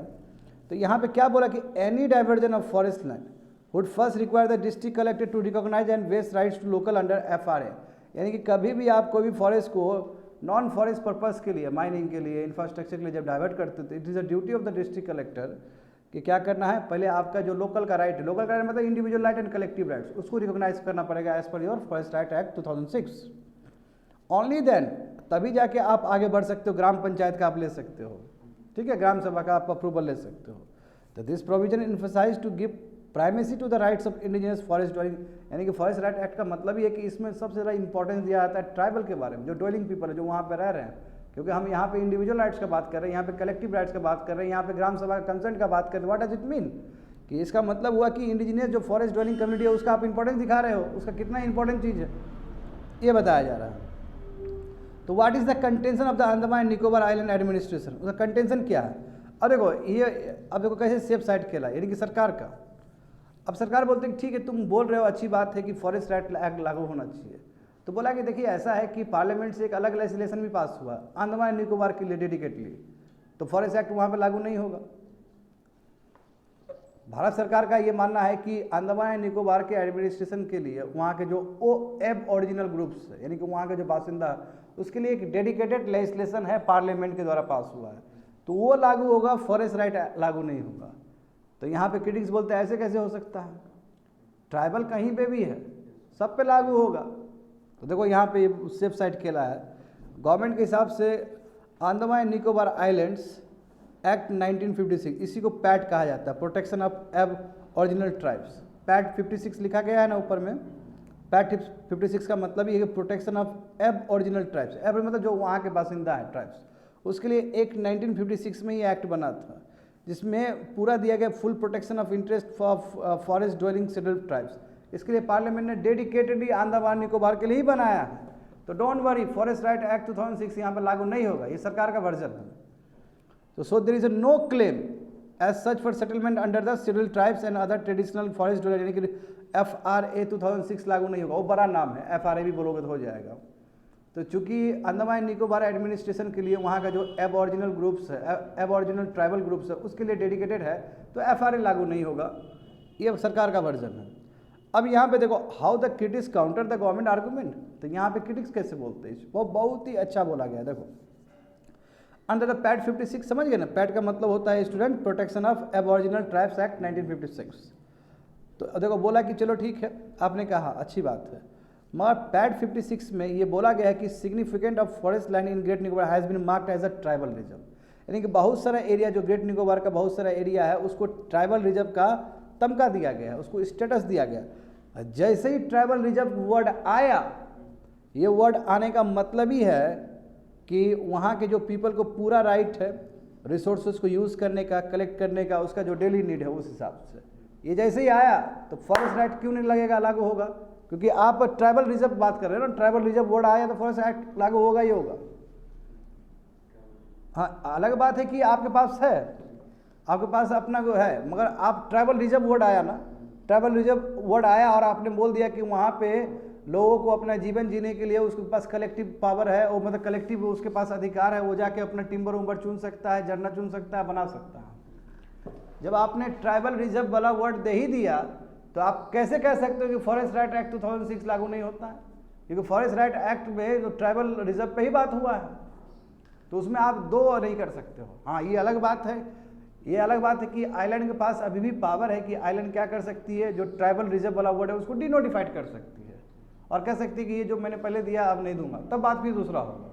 तो यहाँ पे क्या बोला कि any diversion of forest land would first require the district collector to recognise and vest rights to local under FRA। यानी कि कभी भी आप कोई भी फॉरेस्ट को नॉन फॉरेस्ट पर्पस के लिए, माइनिंग के लिए, इंफ्रास्ट्रक्चर के लिए जब डाइवर्ट करते थे, it is a duty of the district collector कि क्या करना है, पहले आपका जो लोकल का राइट है, लोकल का राइट मतलब individual right and collective rights, उसको रिकॉग्नाइज करना पड़ेगा as per your forest right act 2006। Only then, तभी जाके आप आगे बढ़ सकते हो, ग्राम पंचायत का आप ले सकते हो, ठीक है, ग्राम सभा का आप अप्रूवल ले सकते हो। तो this provision emphasise to give primacy to the rights of indigenous forest dwelling. यानी कि फॉरेस्ट राइट एक्ट का मतलब ये है कि इसमें सबसे ज़्यादा इंपॉर्टेंस दिया जाता है ट्राइबल के बारे में, जो ड्वेलिंग पीपल है, जो वहाँ पर रह रहे हैं। क्योंकि हम यहाँ पे इंडिविजुअल राइट्स का बात कर रहे हैं, यहाँ पे कलेक्टिव राइट्स का बात कर रहे हैं, यहाँ पे ग्राम सभा का कंसेंट का बात कर रहे हैं। व्हाट डज इट मीन कि इसका मतलब हुआ कि इंडिजिनियस जो फॉरेस्ट ड्वेलिंग कम्युनिटी है उसका आप इंपॉर्टेंस दिखा रहे हो, उसका कितना इंपॉर्टेंट चीज़ है ये बताया जा रहा है। तो what is the contention of the Andaman and Nicobar island administration, उसका कंटेंशन क्या है। अब देखो ये, अब देखो कैसे सेफ साइड खेला, यानी कि सरकार का। अब सरकार बोलते हैं ठीक है तुम बोल रहे हो, अच्छी बात है कि फॉरेस्ट राइट एक्ट लागू होना चाहिए। तो बोला कि देखिए ऐसा है कि पार्लियामेंट से एक अलग लेजिस्लेशन भी पास हुआ अंडमान एंड निकोबार के लिए डेडिकेटली, तो फॉरेस्ट एक्ट वहाँ पे लागू नहीं होगा। भारत सरकार का ये मानना है कि अंडमान एंड निकोबार के एडमिनिस्ट्रेशन के लिए वहाँ के जो एब ओरिजिनल ग्रुप्स है, यानी कि वहाँ के जो बासिंदा, उसके लिए एक डेडिकेटेड लेजिस्लेशन है, पार्लियामेंट के द्वारा पास हुआ है, तो वो लागू होगा, फॉरेस्ट राइट लागू नहीं होगा। तो यहाँ पे क्रिटिक्स बोलते हैं ऐसे कैसे हो सकता है, ट्राइबल कहीं पे भी है, सब पे लागू होगा। तो देखो यहाँ पे सेफ साइड खेला है। गवर्नमेंट के हिसाब से Andaman and Nicobar islands act 1956, इसी को पैट कहा जाता है, प्रोटेक्शन ऑफ एब ओरिजिनल ट्राइब्स। पैट 56 लिखा गया है ना ऊपर में, पैट 56 का मतलब ये है कि प्रोटेक्शन ऑफ एब ओरिजिनल ट्राइब्स। एब मतलब जो वहाँ के बासिंदा है ट्राइब्स, उसके लिए एक 1956 में ये एक्ट बना था, जिसमें पूरा दिया गया full protection of interest for forest dwelling scheduled tribes. इसके लिए पार्लियामेंट ने डेडिकेटेडली अंडमान निकोबार के लिए ही बनाया है। तो don't worry, forest right act 2006 यहाँ पर लागू नहीं होगा, ये सरकार का वर्जन है। तो so there is no claim as such for settlement under the scheduled tribes and other traditional forest dweller, यानी कि FRA 2006 लागू नहीं होगा। वो बड़ा नाम है, FRA भी बोलोगे तो हो जाएगा। तो चूंकि अंडमान एंड निकोबार एडमिनिस्ट्रेशन के लिए वहाँ का जो एब ओरिजिनल ग्रुप्स है, एब ओरिजिनल ट्राइबल ग्रुप्स है, उसके लिए डेडिकेटेड है, तो FRA लागू नहीं होगा, ये सरकार का वर्जन है। अब यहाँ पे देखो how the critics counter the government argument. तो यहाँ पे क्रिटिक्स कैसे बोलते हैं, वो बहुत ही अच्छा बोला गया। देखो अंडर द पैट 56, समझ गए ना, पैट का मतलब होता है student protection of aboriginal tribes act 1956। तो देखो बोला कि चलो ठीक है, आपने कहा अच्छी बात है, मगर पैट 56 में ये बोला गया है कि significant of forest land in great Nicobar has been marked as a tribal reserve. यानी कि बहुत सारा एरिया जो ग्रेट निकोबार का बहुत सारा एरिया है उसको ट्राइबल रिजर्व का तमका दिया गया है, उसको स्टेटस दिया गया। जैसे ही ट्राइबल रिजर्व वर्ड आया, ये वर्ड आने का मतलब ही है कि वहाँ के जो पीपल को पूरा राइट है रिसोर्सेज को यूज़ करने का, कलेक्ट करने का, उसका जो डेली नीड है उस हिसाब से। ये जैसे ही आया तो फॉरेस्ट राइट क्यों नहीं लगेगा, लागू होगा, क्योंकि आप ट्राइबल रिजर्व बात कर रहे हो ना, ट्राइबल रिजर्व वर्ड आया तो फॉरेस्ट एक्ट लागू होगा ही होगा। हाँ, अलग बात है कि आपके पास है, आपके पास अपना जो है, मगर आप ट्राइबल रिजर्व वर्ड आया ना, ट्राइबल रिजर्व वर्ड आया और आपने बोल दिया कि वहाँ पे लोगों को अपना जीवन जीने के लिए उसके पास कलेक्टिव पावर है, वो मतलब कलेक्टिव उसके पास अधिकार है, वो जाके अपना टिम्बर उम्बर चुन सकता है, झरना चुन सकता है, बना सकता है। जब आपने ट्राइबल रिजर्व वाला वर्ड दे ही दिया तो आप कैसे कह सकते हो कि फॉरेस्ट राइट एक्ट 2006 लागू नहीं होता है, क्योंकि फॉरेस्ट राइट एक्ट में जो ट्राइबल रिजर्व पे ही बात हुआ है। तो उसमें आप 2 नहीं कर सकते हो। हाँ, ये अलग बात है, ये अलग बात है कि आइलैंड के पास अभी भी पावर है कि आइलैंड क्या कर सकती है, जो ट्राइबल रिजर्व वाला वर्ड है उसको डिनोटिफाइड कर सकती है और कह सकती है कि ये जो मैंने पहले दिया अब नहीं दूंगा, तब बात भी दूसरा होगा।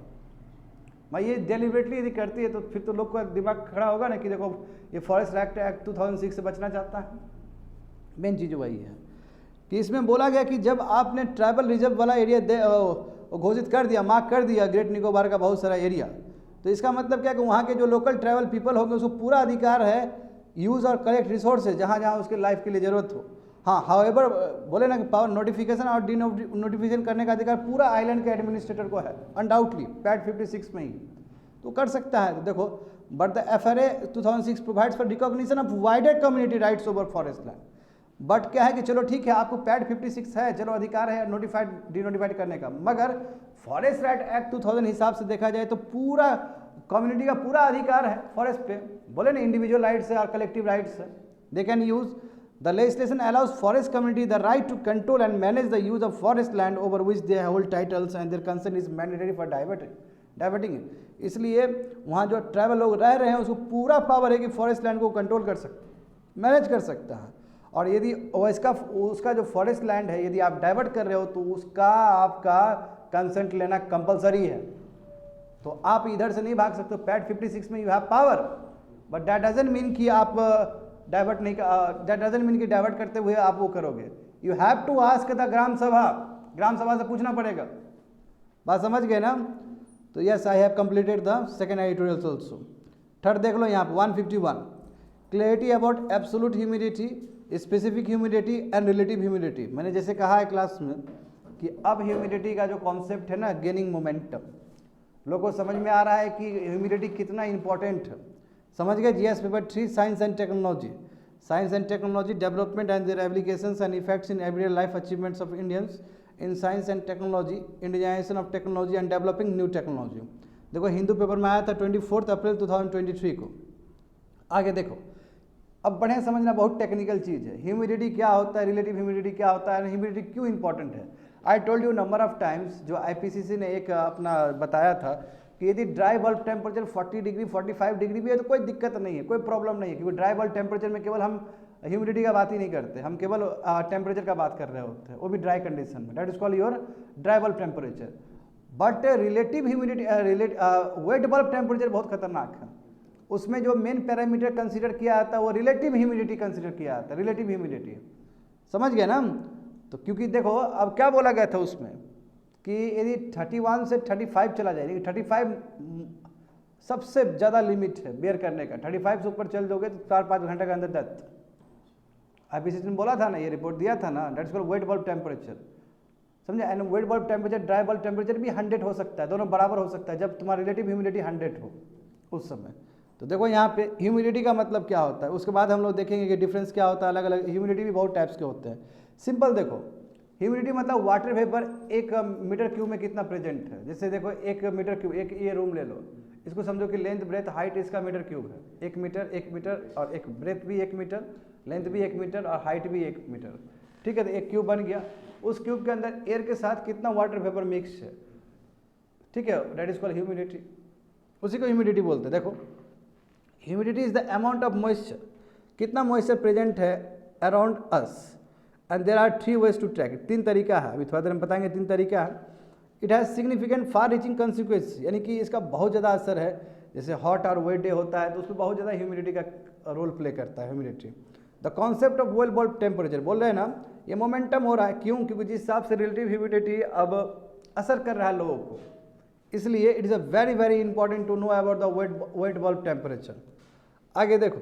मैं ये डेलिबरेटली यदि करती है तो फिर तो लोग का दिमाग खड़ा होगा ना कि देखो ये फॉरेस्ट एक्ट 2006 से बचना चाहता है। मेन चीज़ वही है कि इसमें बोला गया कि जब आपने ट्राइबल रिजर्व वाला एरिया घोषित कर दिया, मार्क कर दिया ग्रेट निकोबार का बहुत सारा एरिया, तो इसका मतलब क्या कि वहाँ के जो लोकल ट्राइबल पीपल होंगे उसको पूरा अधिकार है यूज़ और कलेक्ट रिसोर्सेज जहाँ जहाँ उसके लाइफ के लिए ज़रूरत हो। हाँ, हाउएवर बोले ना कि पावर नोटिफिकेशन और डी नोटिफिकेशन करने का अधिकार पूरा आइलैंड के एडमिनिस्ट्रेटर को है, अनडाउटली पैट 56 में ही तो कर सकता है। तो देखो, but the FRA 2006 provides for recognition of wider community rights over forest land. But क्या है कि चलो ठीक है, आपको पैट 56 है, चलो अधिकार है नोटिफाइड डिनोटिफाइड करने का, मगर फॉरेस्ट राइट एक्ट 2000 हिसाब से देखा जाए तो पूरा कम्युनिटी का पूरा अधिकार है फॉरेस्ट पे। बोले ना इंडिविजुअल राइट्स है और कलेक्टिव राइट्स है। They can use the legislation allows forest community the right to control and manage the use of forest land over which they hold titles and their concern is mandatory for diverting. इसलिए वहाँ जो tribal लोग रह रहे हैं उसको पूरा power है कि फॉरेस्ट लैंड को कंट्रोल कर सकते, मैनेज कर सकता है। और यदि उसका जो फॉरेस्ट लैंड है यदि आप डाइवर्ट कर रहे हो तो उसका आपका कंसेंट लेना कंपलसरी है। तो आप इधर से नहीं भाग सकते। पैट 56 में you have power, but that doesn't mean कि आप डाइवर्ट नहीं, दैट डजंट मीन कि डाइवर्ट करते हुए आप वो करोगे। You have to ask the gram sabha से पूछना पड़ेगा। बात समझ गए ना? तो yes, I have completed the second editorial also. Third देख लो यहाँ पे 151, clarity about absolute humidity, specific humidity and relative humidity. मैंने जैसे कहा है क्लास में कि अब ह्यूमिडिटी का जो कॉन्सेप्ट है ना, गेनिंग मोमेंटम, लोगों को समझ में आ रहा है कि ह्यूमिडिटी कितना इंपॉर्टेंट है। समझ गए? GS paper 3 science and technology development and their applications and effects in everyday life achievements of Indians in science and technology, Indianisation of technology and developing new technology. देखो हिंदू पेपर में आया था 24 अप्रैल 2023 को। आगे देखो, अब बढ़े समझना, बहुत टेक्निकल चीज़ है। ह्यूमिडिटी क्या होता है, रिलेटिव ह्यूमिडिटी क्या होता है, ह्यूमिडिटी क्यों इंपॉर्टेंट है। आई told you number of times, जो IPCC ने एक अपना बताया था कि यदि dry bulb temperature 40 degree 45 degree भी है तो कोई दिक्कत नहीं है, कोई प्रॉब्लम नहीं है, क्योंकि ड्राई बल्ब टेम्परेचर में केवल हम ह्यूमिडिटी का बात ही नहीं करते, हम केवल टेम्परेचर का बात कर रहे होते हैं, वो भी ड्राई कंडीशन में। That is called your dry bulb temperature. But relative humidity wait bulb temperature बहुत खतरनाक है। उसमें जो मेन पैरामीटर कंसीडर किया जाता है वो रिलेटिव ह्यूमिडिटी कंसीडर किया जाता है, रिलेटिव ह्यूमिडिटी। समझ गए ना? तो क्योंकि देखो अब क्या बोला गया था उसमें कि यदि 31 से 35 चला जाए, लेकिन 35 सबसे ज़्यादा लिमिट है बेयर करने का। 35 से ऊपर चल दोगे तो 4-5 घंटे के अंदर डेथ। IPCC ने बोला था ना, ये रिपोर्ट दिया था ना, that's called wet bulb temperature. समझे? And wet bulb temperature, dry bulb temperature भी 100 हो सकता है, दोनों बराबर हो सकता है जब तुम्हारा रिलेटिव ह्यूमिडिटी 100 हो उस समय। तो देखो यहाँ पे ह्यूमिडिटी का मतलब क्या होता है, उसके बाद हम लोग देखेंगे कि डिफरेंस क्या होता है। अलग अलग ह्यूमिडिटी भी बहुत टाइप्स के होते हैं। सिंपल देखो, ह्यूमिडिटी मतलब वाटर वेपर 1 मीटर क्यूब में कितना प्रेजेंट है। जैसे देखो 1 मीटर क्यूब, एक ये रूम ले लो, इसको समझो कि लेंथ ब्रेथ हाइट इसका मीटर क्यूब है। 1 मीटर और एक ब्रेथ भी 1 मीटर, लेंथ भी 1 मीटर और हाइट भी 1 मीटर। ठीक है, तो एक क्यूब बन गया। उस क्यूब के अंदर एयर के साथ कितना वाटर वेपर मिक्स है, ठीक है, दैट इज कॉल्ड ह्यूमिडिटी। उसी को ह्यूमिडिटी बोलते हैं। देखो, humidity is the amount of moisture, कितना मॉइस्चर प्रेजेंट है around us, and there are 3 ways to track it. 3 तरीका है, अभी थोड़ा देर में बताएंगे 3 तरीका है। It has significant far reaching consequence, यानी कि इसका बहुत ज़्यादा असर है। जैसे हॉट और वेट डे होता है तो उसमें बहुत ज़्यादा ह्यूमिडिटी का रोल प्ले करता है humidity. The concept of well bulb temperature बोल रहे हैं ना, ये मोमेंटम हो रहा है। क्यों? क्योंकि जिस हिसाब से रिलेटिव ह्यूमिडिटी अब असर कर रहा है लोगों को, इसलिए it is a very important to know about the wet bulb temperature. आगे देखो,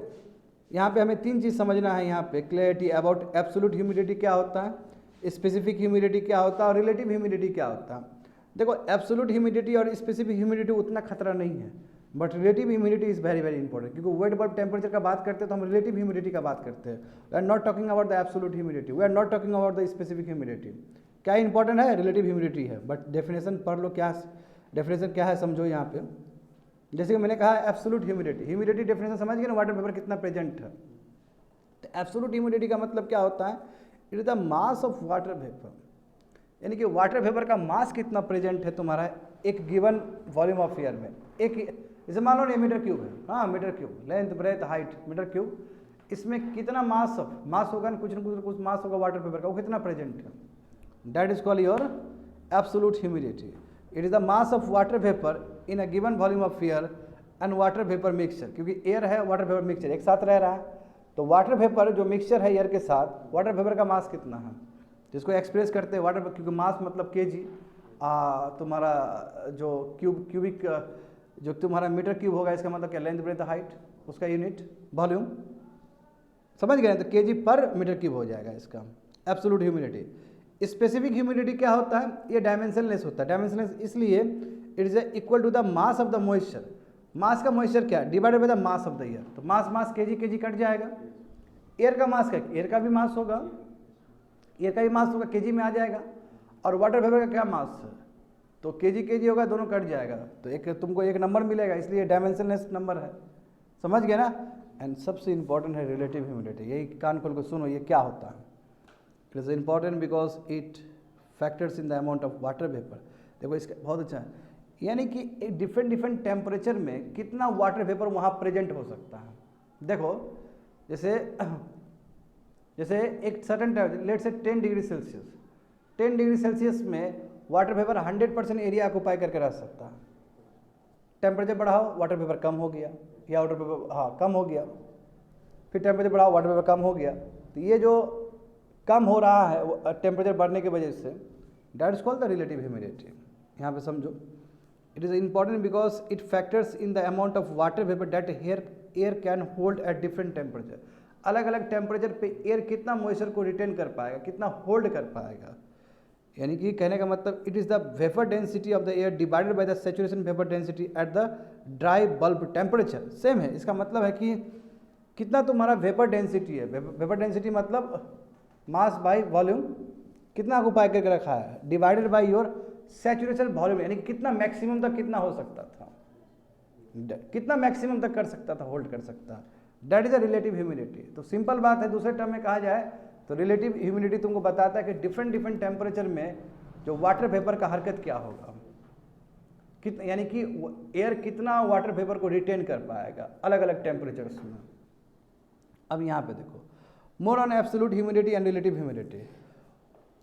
यहाँ पे हमें 3 चीज़ समझना है। यहाँ पे क्लैरिटी अबाउट एब्सोल्यूट ह्यूमिडिटी क्या होता है, स्पेसिफिक ह्यूमिडिटी क्या होता है और रिलेटिव ह्यूमिडिटी क्या होता है। देखो, एब्सोल्यूट ह्यूमिडिटी और स्पेसिफिक ह्यूमिडिटी उतना खतरा नहीं है, but relative humidity is very important. क्योंकि वेट बल्ब टेम्परेचर का बात करते हैं तो हम रिलेटिव ह्यूमिडिटी का बात करते हैं। We are not talking about the absolute humidity, we are not talking about the specific humidity. क्या इंपॉर्टेंट है? रिलेटिव ह्यूमिडिटी है। बट डेफिनेशन पढ़ लो, क्या डेफिनेशन क्या है समझो। यहाँ पे जैसे कि मैंने कहा एब्सोल्यूट ह्यूमिडिटी डेफिनेशन समझ गए ना, वाटर वेपर कितना प्रेजेंट है। तो एब्सोल्यूट ह्यूमिडिटी का मतलब क्या होता है? It is the mass of water vapour, यानी कि वाटर वेपर का मास कितना प्रेजेंट है तुम्हारा एक गिवन वॉल्यूम ऑफ एयर में। एक जैसे मान लो ये मीटर क्यूब है, हाँ metre cube, length breadth height metre cube, इसमें कितना मास होगा ना कुछ मास होगा वाटर पेपर का, वो कितना प्रेजेंट है, that is called your absolute humidity. It is the mass of water vapour in a given volume of air and water vapour mixture, क्योंकि एयर है वाटर वेपर मिक्सचर एक साथ रह रहा है, तो वाटर वेपर जो मिक्सचर है एयर के साथ, वाटर वेपर का मास कितना है, जिसको एक्सप्रेस करते हैं वाटर, क्योंकि मास मतलब केजी, तुम्हारा जो क्यूबिक जो तुम्हारा मीटर क्यूब होगा, इसका मतलब क्या, लेंथ ब्रेथ हाइट, उसका यूनिट वॉल्यूम, समझ गए, तो केजी पर मीटर क्यूब हो जाएगा इसका एब्सोल्यूट ह्यूमिडिटी। स्पेसिफिक ह्यूमिडिटी क्या होता है, ये डायमेंशनलेस होता है, डायमेंशनलेस इसलिए it is equal to the mass of the moisture, mass का मॉइस्चर क्या divided by the mass of the air, तो मास केजी कट जाएगा, एयर का मास क्या, एयर का भी मास होगा, एयर का भी मास होगा केजी में आ जाएगा, और वाटर वेपर का क्या मास है, तो केजी होगा, दोनों कट जाएगा, तो एक तुमको एक नंबर मिलेगा, इसलिए डायमेंशनलेस नंबर है, समझ गए ना। एंड सबसे इंपॉर्टेंट है रिलेटिव ह्यूमिडिटी, यही कान खोल को सुनो, ये क्या होता है। It is important because it factors in the amount of water vapour. देखो इसका बहुत अच्छा है, यानी कि एक डिफरेंट टेम्परेचर में कितना वाटर वेपर वहाँ प्रेजेंट हो सकता है। देखो जैसे एक सर्टन लेट से 10 डिग्री सेल्सियस, 10 डिग्री सेल्सियस में वाटर वेपर 100% एरिया ऑक्यूपाई करके रह सकता है। टेम्परेचर बढ़ाओ वाटर वेपर कम हो गया, या वाटर वेपर कम हो गया, फिर टेम्परेचर बढ़ाओ वाटर वेपर कम हो गया, तो ये जो कम हो रहा है टेम्परेचर बढ़ने की वजह से, that is called the relative humidity. यहाँ पे समझो, it is important because it factors in the amount of water vapour that air can hold at different temperature. अलग अलग टेम्परेचर पे एयर कितना मॉइस्चर को रिटेन कर पाएगा, कितना होल्ड कर पाएगा, यानी कि कहने का मतलब it is the vapour density of the air divided by the saturation vapour density at the dry bulb temperature. Same है, इसका मतलब है कि कितना तुम्हारा वेपर डेंसिटी है, वेपर डेंसिटी मतलब मास बाय वॉल्यूम, कितना ऑक्यूपाई करके रखा है, divided by your saturation volume, यानी कि कितना मैक्सिमम तक कितना हो सकता था, कितना मैक्सिमम तक कर सकता था, होल्ड कर सकता, that is a relative humidity. तो सिंपल बात है, दूसरे टर्म में कहा जाए तो रिलेटिव ह्यूमिडिटी तुमको बताता है कि डिफरेंट टेम्परेचर में जो वाटर वेपर का हरकत क्या होगा, कितना, यानी कि एयर कितना वाटर वेपर को रिटेन कर पाएगा अलग अलग टेम्परेचर्स में। अब यहाँ पे देखो, more on absolute humidity and relative humidity.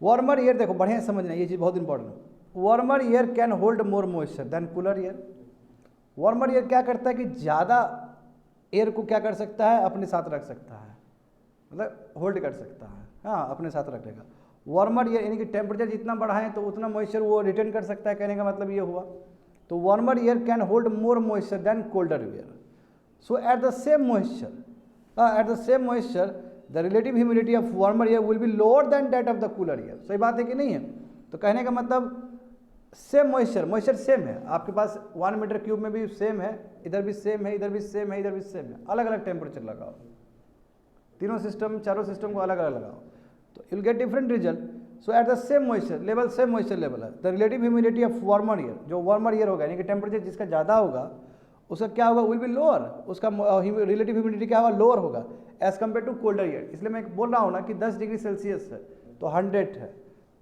Warmer air, देखो बढ़िया समझना, ये चीज़ बहुत इंपॉर्टेंट है। Warmer air can hold more moisture than cooler air. Warmer air क्या करता है कि ज़्यादा एयर को क्या कर सकता है, अपने साथ रख सकता है, मतलब होल्ड कर सकता है, हाँ अपने साथ रखेगा। वार्मर एयर यानी कि टेम्परेचर जितना बढ़ाएं तो उतना मॉइस्चर वो रिटेन कर सकता है, कहने का मतलब ये हुआ। तो warmer air can hold more moisture than colder air. So at the same moisture the relative humidity of warmer air will be lower than that of the cooler air. सही बात है कि नहीं है? तो कहने का मतलब सेम मॉइस्चर सेम है, आपके पास 1 मीटर क्यूब में भी सेम है, इधर भी सेम है, इधर भी सेम है, इधर भी सेम है, अलग अलग टेम्परेचर लगाओ, तीनों सिस्टम चारों सिस्टम को अलग अलग लगाओ तो you will get different result. So at the same moisture level है the relative humidity of warmer air, जो वार्मर ईयर होगा यानी कि टेम्परेचर जिसका ज़्यादा होगा उसका क्या होगा, विल बी लोअर, उसका रिलेटिव ह्यूमिडिटी क्या होगा, लोअर होगा as compare to colder air. इसलिए मैं बोल रहा हूँ ना कि 10 डिग्री सेल्सियस है तो 100 है,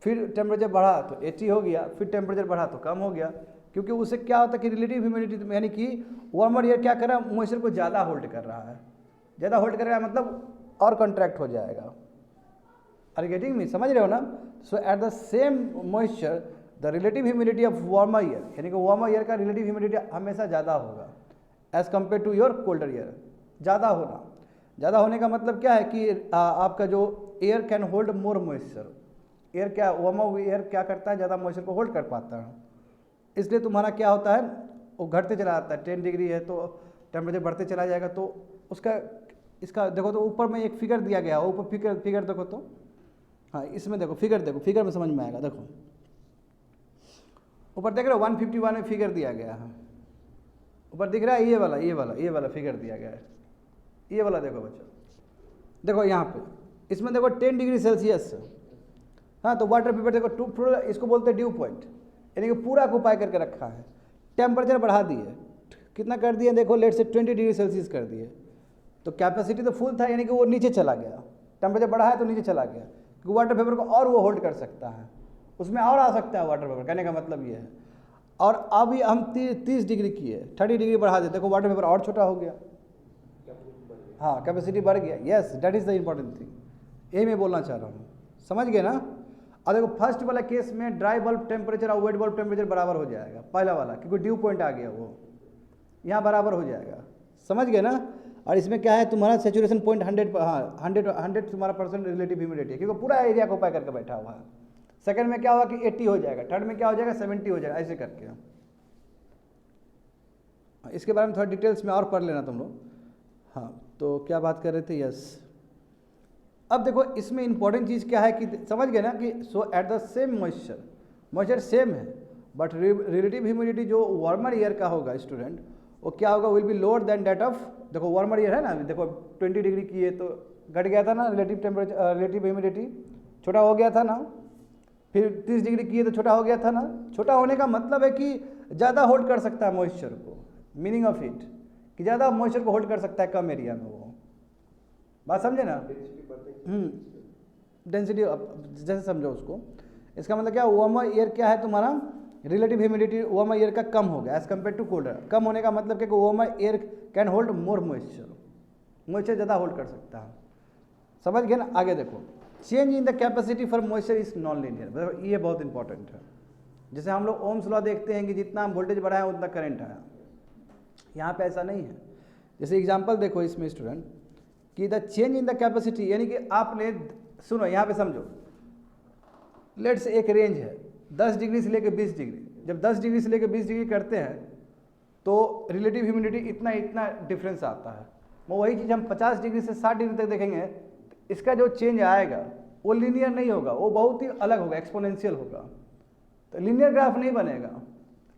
फिर टेम्परेचर बढ़ा तो 80 हो गया, फिर टेम्परेचर बढ़ा तो कम हो गया, क्योंकि उससे क्या होता है कि रिलेटिव ह्यूमिडिटी यानी कि वार्मर ईयर क्या कर रहा है, मॉइस्चर को ज़्यादा होल्ड कर रहा है, ज़्यादा होल्ड कर रहा है मतलब और कॉन्ट्रैक्ट हो जाएगा। आर गेटिंग मी, समझ रहे हो ना? So at the same moisture the relative humidity of warmer air, यानी कि वार्मर ईयर का रिलेटिव ह्यूमिडिटी हमेशा ज़्यादा होगा as compare to your colder air. ज़्यादा होने का मतलब क्या है कि आपका जो air can hold more moisture, air क्या, वार्मर एयर क्या करता है, ज़्यादा मॉइस्चर को होल्ड कर पाता है, इसलिए तुम्हारा क्या होता है, वो घटते चला जाता है। 10 डिग्री है तो टेम्परेचर बढ़ते चला जाएगा, तो उसका इसका देखो तो ऊपर में एक फिगर दिया गया है, ऊपर फिगर देखो तो, हाँ इसमें देखो फिगर में समझ में आएगा। देखो ऊपर देख रहे हो 151 में फिगर दिया गया है, ऊपर दिख रहा है ये वाला फिगर दिया गया है, ये वाला देखो बच्चों, देखो यहाँ पे इसमें देखो 10 डिग्री सेल्सियस, हाँ तो वाटर वेपर देखो पूरा, इसको बोलते हैं ड्यू पॉइंट, यानी कि पूरा ऑक्यूपाई करके रखा है। टेम्परेचर बढ़ा दिए, कितना कर दिए देखो, लेट से 20 डिग्री सेल्सियस कर दिए, तो कैपेसिटी तो फुल था यानी कि वो नीचे चला गया, टेम्परेचर बढ़ा है तो नीचे चला गया, क्योंकि वाटर वेपर को और वो होल्ड कर सकता है, उसमें और आ सकता है वाटर वेपर, कहने का मतलब ये है। और अभी हम 30 डिग्री किए, 30 डिग्री बढ़ा देते, देखो वाटर वेपर और छोटा हो गया। हाँ, कैपेसिटी बढ़ गया। Yes, that is the important thing, यही मैं बोलना चाह रहा हूँ। समझ गए ना? और देखो फर्स्ट वाला केस में ड्राई बल्ब टेम्परेचर और वेट बल्ब टेम्परेचर बराबर हो जाएगा, पहला वाला, क्योंकि ड्यू पॉइंट आ गया, वो यहाँ बराबर हो जाएगा। समझ गए ना? और इसमें क्या है, तुम्हारा सेचुरेशन पॉइंट 100, हाँ 100 तुम्हारा परसेंट रिलेटिव ह्यूमिडिटी है, क्योंकि पूरा एरिया को ऑक्यूपाई करके बैठा हुआ है। सेकंड में क्या होगा कि 80 हो जाएगा, थर्ड में क्या हो जाएगा 70 हो जाएगा, ऐसे करके। इसके बारे में थोड़ा डिटेल्स में और पढ़ लेना तुम लोग। हाँ, तो क्या बात कर रहे थे? यस, अब देखो इसमें इंपॉर्टेंट चीज़ क्या है कि समझ गए ना कि so at the same moisture same है, बट रिलेटिव ह्यूमिडिटी जो वार्मर ईयर का होगा स्टूडेंट, वो क्या होगा, will be lower than that of, देखो वार्मर ईयर है ना, देखो 20 डिग्री की है तो घट गया था ना रिलेटिव टेम्परेचर, रिलेटिव ह्यूमिडिटी छोटा हो गया था ना। फिर 30 डिग्री की है तो छोटा हो गया था ना। छोटा होने का मतलब है कि ज़्यादा होल्ड कर सकता है मॉइस्चर को, मीनिंग ऑफ इट कि ज़्यादा मॉइस्चर को होल्ड कर सकता है कम एरिया में। वो बात समझे ना? डेंसिटी जैसे समझो उसको, इसका मतलब क्या, वार्मर एयर क्या है तुम्हारा, रिलेटिव ह्यूमिडिटी वार्मर एयर का कम हो गया एज कम्पेयर टू कोल्डर। कम होने का मतलब क्या, warmer air can hold more moisture ज़्यादा होल्ड कर सकता है। समझ गए ना? आगे देखो, change in the capacity for moisture is non linear, ये बहुत इंपॉर्टेंट है। जैसे हम लोग ओम्स लॉ देखते हैं कि जितना हम वोल्टेज बढ़ाएं उतना करंट आया, यहाँ पे ऐसा नहीं है। जैसे एग्जांपल देखो इसमें स्टूडेंट कि the change in the capacity, यानी कि आपने, सुनो यहाँ पे समझो, लेट्स एक रेंज है 10 डिग्री से लेकर 20 डिग्री। जब 10 डिग्री से लेकर 20 डिग्री करते हैं तो रिलेटिव ह्यूमिडिटी इतना डिफरेंस आता है। वो वही चीज़ हम 50 डिग्री से 60 डिग्री तक देखेंगे, इसका जो चेंज आएगा वो लीनियर नहीं होगा, वो बहुत ही अलग होगा, एक्सपोनेंशियल होगा। तो लीनियर ग्राफ नहीं बनेगा।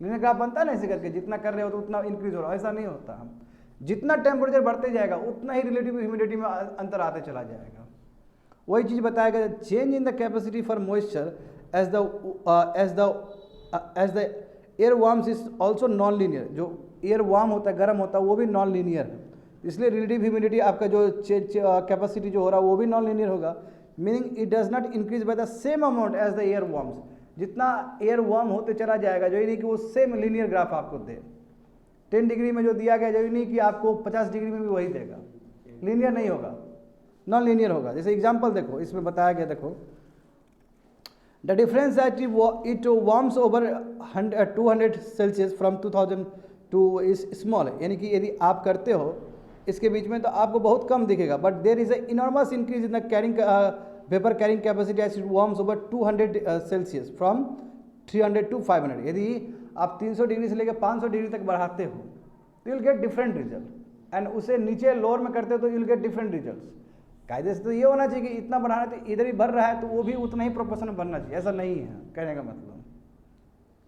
लीनियर ग्राफ बनता है ना ऐसे करके, जितना कर रहे हो तो उतना इंक्रीज हो रहा है, ऐसा नहीं होता। जितना टेम्परेचर बढ़ते जाएगा उतना ही रिलेटिव ह्यूमिडिटी में अंतर आते चला जाएगा। वही चीज़ बताएगा, change in the capacity for moisture as the air warms is also non linear. जो एयर वार्म होता है, गर्म होता है, वो भी नॉन लीनियर है, इसलिए रिलेटिव ह्यूमिडिटी आपका जो कैपेसिटी जो हो रहा है वो भी नॉन लीनियर होगा। Meaning it does not increase by the same amount as the air warms. जितना एयर वार्म होते चला जाएगा, जो ये नहीं कि वो सेम लीनियर ग्राफ आपको दे। 10 डिग्री में जो दिया गया, जो नहीं कि आपको 50 डिग्री में भी वही देगा, लीनियर नहीं होगा, नॉन लीनियर होगा। जैसे एग्जांपल देखो इसमें बताया गया, देखो the difference that it warms over 200 celsius from 2000 two is small, यानी कि यदि आप करते हो इसके बीच में तो आपको बहुत कम दिखेगा, but there is a enormous increase in the carrying vapour carrying capacity as it warms over 200 celsius from 300 to 500। यदि आप 300 डिग्री से लेकर 500 डिग्री तक बढ़ाते हो तो you will get different result, and उसे नीचे लोअर में करते हो तो you will get different results. कायदे से तो ये होना चाहिए कि इतना बढ़ाना तो इधर ही बढ़ रहा है तो वो भी उतना ही प्रोपोर्शन में बढ़ना चाहिए, ऐसा नहीं है कहने का मतलब।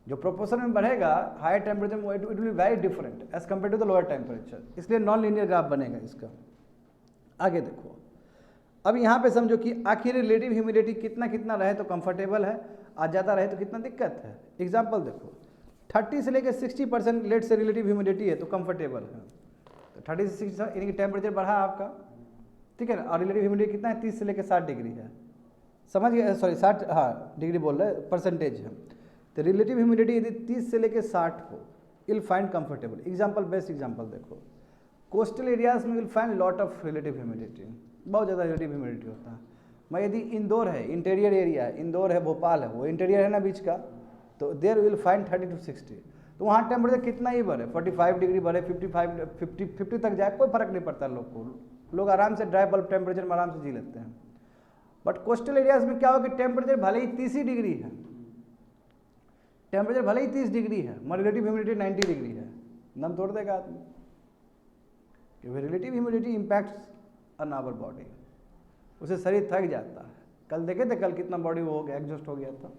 जो प्रोपोर्शन में बढ़ेगा हायर टेम्परेचर में, it will be very different as compare to the lower temperature, इसलिए नॉन लीनियर ग्राफ बनेगा इसका। आगे देखो, अब यहाँ पे समझो कि आखिर रिलेटिव ह्यूमिडिटी कितना रहे तो कंफर्टेबल है, और ज़्यादा रहे तो कितना दिक्कत है। एग्जाम्पल देखो, 30 से लेकर 60% लेट से रिलेटिव ह्यूमिडिटी है तो कंफर्टेबल है। तो 30 से 60 यानी कि टेम्परेचर बढ़ा आपका, ठीक है ना, और रिलेटिव ह्यूमिडिटी कितना है, 30 से लेकर 60 डिग्री है। समझ गए? सॉरी 60, हाँ डिग्री बोल रहे हैं, परसेंटेज है। तो रिलेटिव ह्यूमिडिटी यदि 30 से लेकर 60 हो, will find comfortable. Example, best example देखो, कोस्टल एरियाज में will find lot of relative humidity, बहुत ज़्यादा रिलेटिव ह्यूमिडिटी होता है। मैं यदि इंदौर है, इंटीरियर एरिया है, इंदौर है, भोपाल है, वो इंटीरियर है ना बीच का, तो देयर विल फाइंड 30 to 60। तो वहाँ टेम्परेचर कितना ही बढ़े, 45 डिग्री बढ़े, 50 तक जाए, कोई फर्क नहीं पड़ता लोग को, लोग आराम से ड्राई बल्ब टेम्परेचर में आराम से जी लेते हैं। बट कोस्टल एरियाज में क्या होगा कि टेम्परेचर भले ही 30 डिग्री है, टेम्परेचर भले ही 30 डिग्री है, मगर रिलेटिव ह्यूमिडिटी 90 डिग्री है, दम तोड़ देगा आदमी, क्योंकि relative humidity impacts on our body, उसे शरीर थक जाता है। कल देखे थे, कल कितना बॉडी वो हो गया, एग्जॉस्ट हो गया था।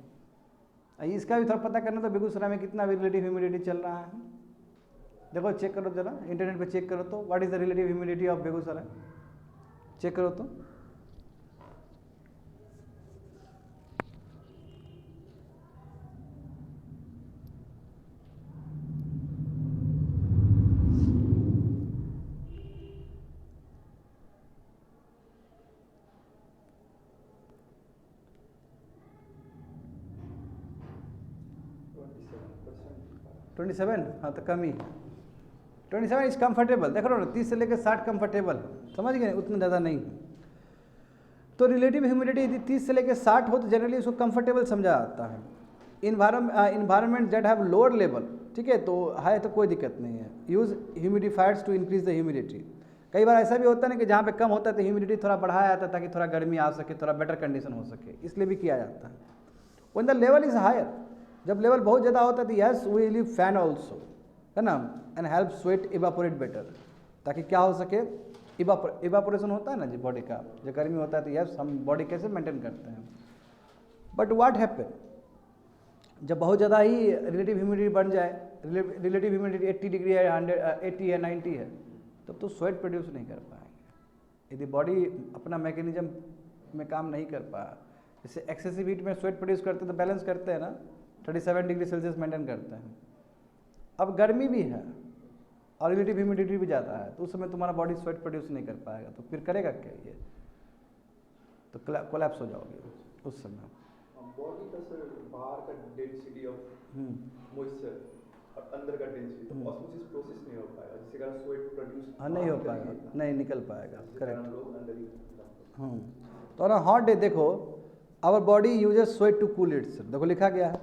इसका भी थोड़ा पता करना, तो बेगूसराय में कितना रिलेटिव ह्यूमिडिटी चल रहा है, देखो चेक करो जरा, इंटरनेट पे चेक करो तो, what is the relative humidity of Begusarai, check करो तो। 27, हाँ तो कम ही है। 27 इज कंफर्टेबल, देख रहे हो ना, 30 से लेकर 60 कंफर्टेबल, समझ गए, उतना ज़्यादा नहीं है। तो रिलेटिव ह्यूमिडिटी यदि 30 से लेकर 60 हो तो जनरली उसको कंफर्टेबल समझा जाता है। Environment that have lower level, ठीक है, तो है तो कोई दिक्कत नहीं है। Use humidifiers to increase the humidity. कई बार ऐसा भी होता है ना कि जहाँ पे कम होता है तो ह्यूमिडिटी थोड़ा बढ़ाया जाता है ताकि थोड़ा गर्मी आ सके, थोड़ा बेटर कंडीशन हो सके, इसलिए भी किया जाता है। When the level is higher, जब लेवल बहुत ज़्यादा होता है तो yes we leave fan also, है ना, and help sweat evaporate better, ताकि क्या हो सके, इवापोरेशन होता है ना जी बॉडी का, जब गर्मी होता है तो यस हम बॉडी कैसे मेंटेन करते हैं। बट व्हाट हैपन, जब बहुत ज़्यादा ही रिलेटिव ह्यूमिडिटी बन जाए, रिलेटिव ह्यूमिडिटी 80 डिग्री है, 80 है, 90 है, तब तो स्वेट प्रोड्यूस नहीं कर पाएंगे। यदि बॉडी अपना मैकेनिज्म में काम नहीं कर पाया, जैसे एक्सेसिव हीट में स्वेट प्रोड्यूस करते हैं तो बैलेंस करते हैं ना, 37 डिग्री सेल्सियस मेंटेन करते हैं। अब गर्मी भी है और रिलेटिव ह्यूमिडिटी भी ज़्यादा है, तो उस समय तुम्हारा बॉडी स्वेट प्रोड्यूस नहीं कर पाएगा, तो फिर करेगा क्या ये, तो कोलैप्स हो जाओगे उस समय। बॉडी का सर बाहर का डेंसिटी ऑफ मॉइस्चर और अंदर का डेंसिटी, तो ऑस्मोसिस प्रोसेस नहीं हो पाएगा, जिससे कारण स्वेट प्रोड्यूस नहीं हो पाएगा, नहीं निकल पाएगा, करेक्ट। तो ना हॉट डे देखो, our body uses sweat to cool its, देखो लिखा गया है,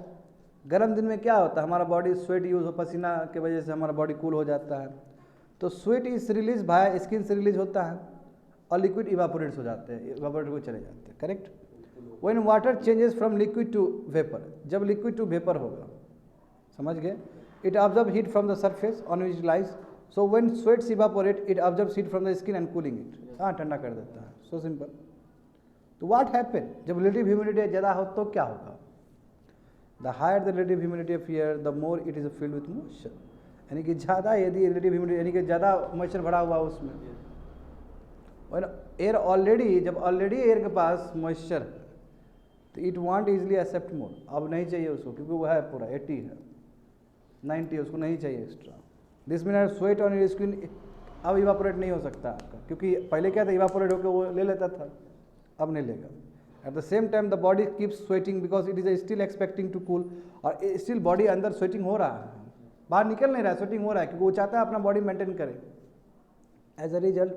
गर्म दिन में क्या होता है, हमारा बॉडी स्वेट यूज हो, पसीना के वजह से हमारा बॉडी कूल हो जाता है, तो sweat is release by skin से रिलीज होता है और लिक्विड इवापोरेट्स हो जाते हैं, इवापोरेट हो चले जाते हैं, correct. When water changes from liquid to vapour, जब लिक्विड टू वेपर होगा, समझ गए, it observe heat from the surface on which lies, so when sweats evaporate it observe heat from the skin and cooling it, हाँ ठंडा कर देता है, so simple. तो व्हाट हैपन, जब रिलेटिव ह्यूमिडिटी ज़्यादा हो तो क्या होगा, the higher the relative humidity of air the more it is filled with moisture, यानी कि ज़्यादा यदि रिलेटिव ह्यूमिडिटी यानी कि ज़्यादा मॉइस्चर भरा हुआ उसमें, और एयर ऑलरेडी, जब ऑलरेडी एयर के पास मॉइस्चर है तो इट वांट इजीली एक्सेप्ट मोर, अब नहीं चाहिए उसको क्योंकि वो है पूरा 80 है, 90 उसको नहीं चाहिए extra. This mean sweat on your skin अब इवापोरेट नहीं हो सकता आपका, क्योंकि पहले क्या था, इवापोरेट होकर वो ले लेता था, अब नहीं लेगा। At the same time the body keeps sweating because it is still expecting to cool, और स्टिल बॉडी अंदर स्वेटिंग हो रहा है, बाहर निकल नहीं रहा है, स्वेटिंग हो रहा है, क्योंकि वो चाहता है अपना बॉडी मेंटेन करे। एज अ रिजल्ट,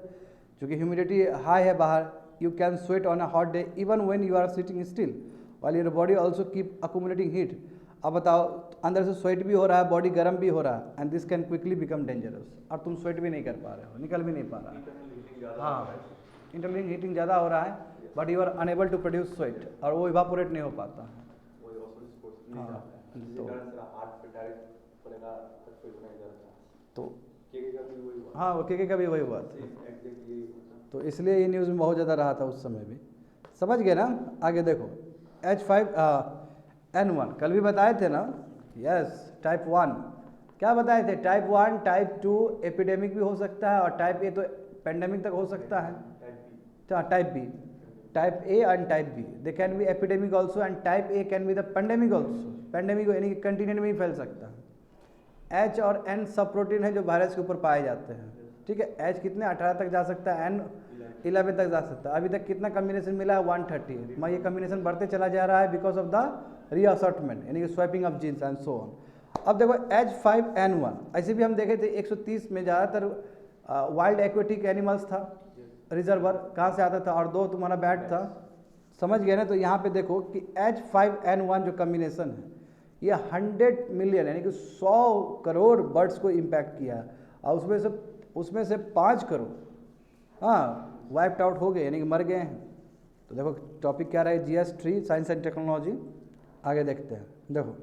चूँकि ह्यूमिडिटी हाई है बाहर, you can sweat on a hot day even when you are sitting still while your body also keep accumulating heat। अब बताओ, अंदर से स्वेट भी हो रहा है, बॉडी गर्म भी हो रहा है, and this can quickly become dangerous, और तुम स्वेट भी नहीं कर पा रहे हो, निकल भी नहीं पा रहा है, हाँ इंटरनल हीटिंग ज़्यादा हो रहा है, but you are unable to produce sweat, और वो इवापोरेट नहीं हो पाता है। हाँ वो के का भी वही हुआ था, तो इसलिए ये न्यूज़ में बहुत ज़्यादा रहा था उस समय भी, समझ गए ना। आगे देखो H5N1 कल भी बताए थे ना, यस टाइप 1 क्या बताए थे, टाइप 1 टाइप 2 एपिडेमिक भी हो सकता है, और टाइप ए तो पेंडेमिक तक हो सकता है, type B, type A and type B they can be epidemic also, and type A can be the pandemic also, pandemic यानी कि कंटिनेंट में ही फैल सकता है। H और N सब प्रोटीन है जो वायरस के ऊपर पाए जाते हैं, ठीक है। H कितने 18 तक जा सकता है, N 11 तक जा सकता है, अभी तक कितना कम्बिनेशन मिला है 130, मैं ये कम्बिनेशन बढ़ते चला जा रहा है बिकॉज ऑफ द रीअसॉर्टमेंट यानी कि swapping of genes and so on. अब देखो H5N1 ऐसे भी हम देखे थे 130 में ज़्यादातर वाइल्ड एक्वेटिक एनिमल्स था, रिजर्वर कहाँ से आता था, और 2 तुम्हारा बैट था, समझ गए ना। तो यहाँ पे देखो कि H5N1 जो कम्बिनेशन है ये 100 मिलियन यानी कि 100 करोड़ बर्ड्स को इम्पैक्ट किया, और उसमें से 5 करोड़ हाँ वाइप्ड आउट हो गए यानी कि मर गए हैं। तो देखो टॉपिक क्या रहा है, GS3 साइंस एंड टेक्नोलॉजी। आगे देखते हैं, देखो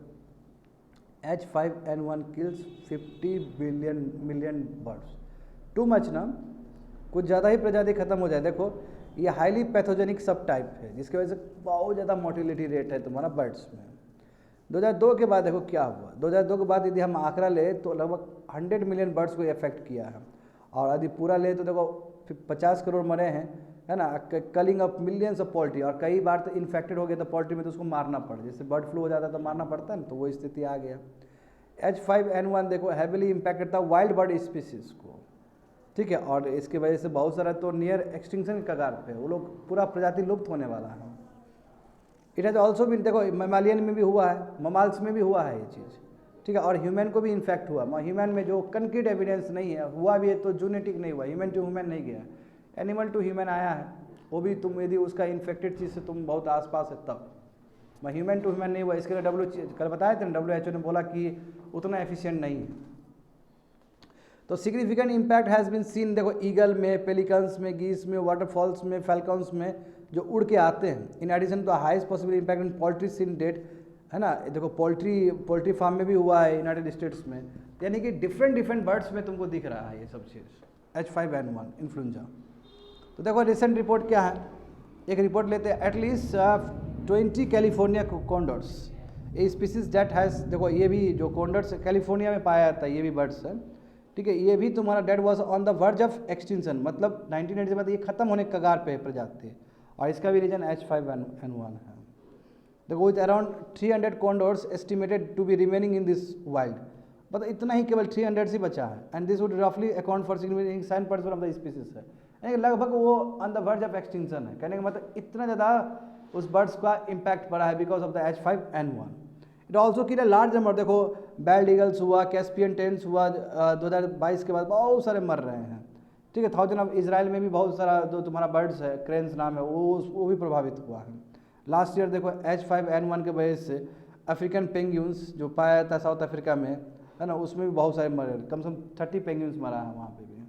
H5N1 kills 50 million birds, too much ना, कुछ ज़्यादा ही प्रजाति खत्म हो जाए। देखो ये हाईली पैथोजेनिक सब टाइप है जिसकी वजह से बहुत ज़्यादा मोर्टिलिटी रेट है तुम्हारा बर्ड्स में। 2002 के बाद देखो क्या हुआ, 2002 के बाद यदि हम आंकड़ा ले तो लगभग 100 मिलियन बर्ड्स को इफेक्ट किया है, और यदि पूरा ले तो देखो 50 करोड़ मरे हैं, है ना, culling of millions of poultry, और कई बार तो इन्फेक्टेड हो गया तो पोल्ट्री में तो उसको मारना पड़ा, जैसे बर्ड फ्लू हो जाता तो मारना पड़ता है ना, तो वो स्थिति आ गया। H5N1 देखो हैविली इम्पैक्ट करता है वाइल्ड बर्ड स्पीसीज को, ठीक है, और इसकी वजह से बहुत सारा तो नियर एक्सटिंक्शन के कगार पे, वो लोग पूरा प्रजाति लुप्त होने वाला है। इट हैज़ ऑल्सो भी देखो मेमालियन में भी हुआ है, ममाल्स में भी हुआ है ये चीज़, ठीक है, और ह्यूमन को भी इन्फेक्ट हुआ। ह्यूमन में जो कंक्रीट एविडेंस नहीं है, हुआ भी है तो जूनेटिक नहीं हुआ, ह्यूमन टू ह्यूमन नहीं गया, एनिमल टू ह्यूमन आया है, वो भी तुम यदि उसका इन्फेक्टेड चीज़ से तुम बहुत आसपास है तब, ह्यूमन टू ह्यूमन नहीं हुआ। इसके लिए कल बताया था ना, WHO ने बोला कि उतना एफिशिएंट नहीं है। तो significant impact has been seen, देखो ईगल में, पेलिकन्स में, गीस में, वाटरफॉल्स में, फैल्कन्स में जो उड़ के आते हैं। In addition to highest possible impact in poultry seen that, है ना, देखो पोल्ट्री फार्म में भी हुआ है यूनाइटेड स्टेट्स में, यानी कि डिफरेंट बर्ड्स में तुमको दिख रहा है ये सब चीज़, H5N1 इन्फ्लुएंजा। तो देखो रिसेंट रिपोर्ट क्या है, एक रिपोर्ट लेते हैं, at least 20 California condors, a species that has, देखो ये भी जो कॉन्डर्स कैलिफोर्निया में पाया जाता है, ये भी बर्ड्स है, ठीक है, ये भी तुम्हारा that was on the verge of extinction, मतलब 1980 के बाद ये खत्म होने के कगार पे प्रजाति है, और इसका भी रीजन H5N1 है। देखो with around 300 condors estimated to be remaining in this wild, मतलब इतना ही केवल 300 ही बचा है, एंड दिस वुड रफली account for 7% of the species है, यानी लगभग वो on the verge of extinction है। कहने का मतलब इतना ज़्यादा उस बर्ड्स का इम्पैक्ट पड़ा है because of the H5N1। It also की लार्ज नंबर, देखो बेल्ड ईगल्स हुआ, कैस्पियन टेंस हुआ, 2022 के बाद बहुत सारे मर रहे हैं, ठीक है। 1000 ऑफ इजराइल में भी बहुत सारा जो तुम्हारा बर्ड्स है, क्रेन्स नाम है, वो भी प्रभावित हुआ है। लास्ट ईयर देखो H5N1 के वजह से अफ्रीकन पेंगुइन्स जो पाया जाता है साउथ अफ्रीका में, है ना, उसमें भी बहुत सारे मरे, कम से कम 30 पेंगुइन्स मरा है वहाँ पे भी,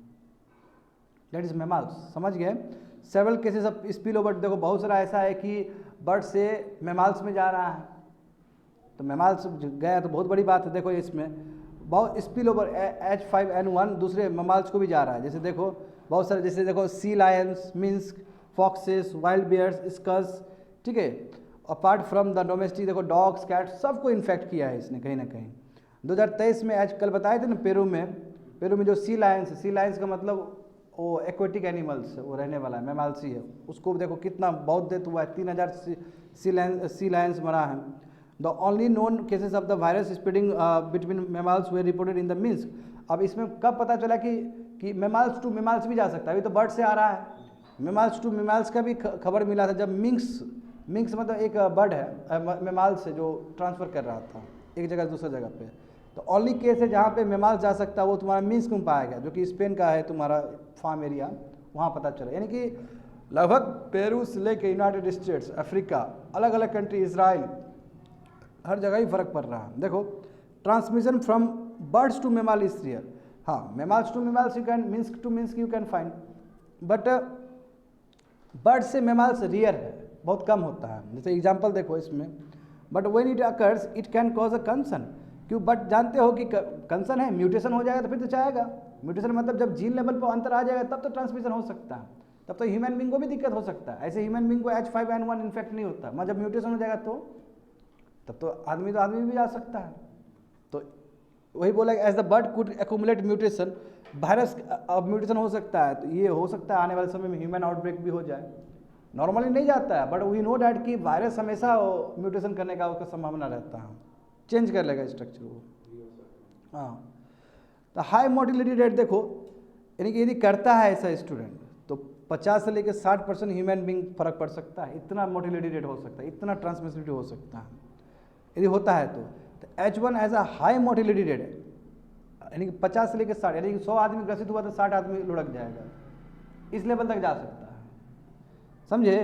दैट इज मैमल्स, समझ गए। Several cases of spill over, देखो बहुत सारा ऐसा है कि बर्ड से मैमल्स में जा रहा है, तो मैमल्स गया तो बहुत बड़ी बात है। देखो इसमें बहुत स्पिल ओवर H5N1 दूसरे मैमल्स को भी जा रहा है, जैसे देखो बहुत सारे, जैसे देखो सी लायंस, मिंस्क, फॉक्सेस, वाइल्ड बियर्स, स्कस, ठीक है, अपार्ट फ्रॉम द डोमेस्टिक, देखो डॉग्स, कैट, सबको इन्फेक्ट किया है इसने कहीं ना कहीं। 2023 में आज कल बताए थे ना, पेरू में जो सी लायंस का मतलब वो एक्वेटिक एनिमल्स है, वो रहने वाला है, मैमल्सी है, उसको देखो कितना बहुत डेथ हुआ है, 3000 सी लायंस मरा है। The only known cases of the virus spreading between mammals way reported in the Minsk. अब इसमें कब पता चला कि मैमल्स टू मैमल्स भी जा सकता है, अभी तो बर्ड से आ रहा है, मैमल्स टू मैमल्स का भी खबर मिला था जब मिंक्स मतलब एक बर्ड है मैमल्स से जो ट्रांसफ़र कर रहा था एक जगह से दूसरी जगह पे, तो ओनली केस है जहाँ पे मैमल्स जा सकता है वो तुम्हारा मिंस्क में पाया गया, जो कि स्पेन का है तुम्हारा फार्म एरिया, वहाँ पता चला। यानी कि लगभग पेरू से लेके यूनाइटेड स्टेट्स, अफ्रीका, अलग अलग कंट्री, इसराइल, हर जगह ही फर्क पड़ रहा है। देखो transmission from birds to mammal is rare, हाँ mammals to mammals you can, mink to mink you can find, but bird से मैमल्स रियर है, बहुत कम होता है। जैसे एग्जांपल देखो इसमें, but when it occurs it can cause a concern, क्यों, बट जानते हो कि कंसर्न है, म्यूटेशन हो जाएगा तो फिर तो चाहेगा, म्यूटेशन मतलब जब जीन लेवल पर अंतर आ जाएगा तब तो ट्रांसमिशन हो सकता है, तब तो ह्यूमन बींग को भी दिक्कत हो सकता है। ऐसे ह्यूमन बींग को H5N1 इन्फेक्ट नहीं होता, मगर जब म्यूटेशन हो जाएगा तो तब तो आदमी भी जा सकता है। तो वही बोला as the bird could accumulate mutation, virus अब म्यूटेशन हो सकता है, तो ये हो सकता है आने वाले समय में ह्यूमन आउटब्रेक भी हो जाए। नॉर्मली नहीं जाता है, बट वी नो डैट कि वायरस हमेशा म्यूटेशन करने का उसका संभावना रहता है, चेंज कर लेगा स्ट्रक्चर वो। हाँ, तो हाई मोटिलिटी रेट देखो, यानी कि यदि करता है ऐसा स्टूडेंट तो 50 से लेकर 60% ह्यूमन बींग फर्क पड़ सकता है, इतना मोटिलिटी रेट हो सकता है, इतना ट्रांसमिसिबिलिटी हो सकता है यदि होता है तो H1 has a high mortality rate, यानी कि 50 से लेकर 60, यानी कि 100 आदमी ग्रसित हुआ तो 60 आदमी लुढ़क जाएगा, इस लेवल तक जा सकता है, समझे।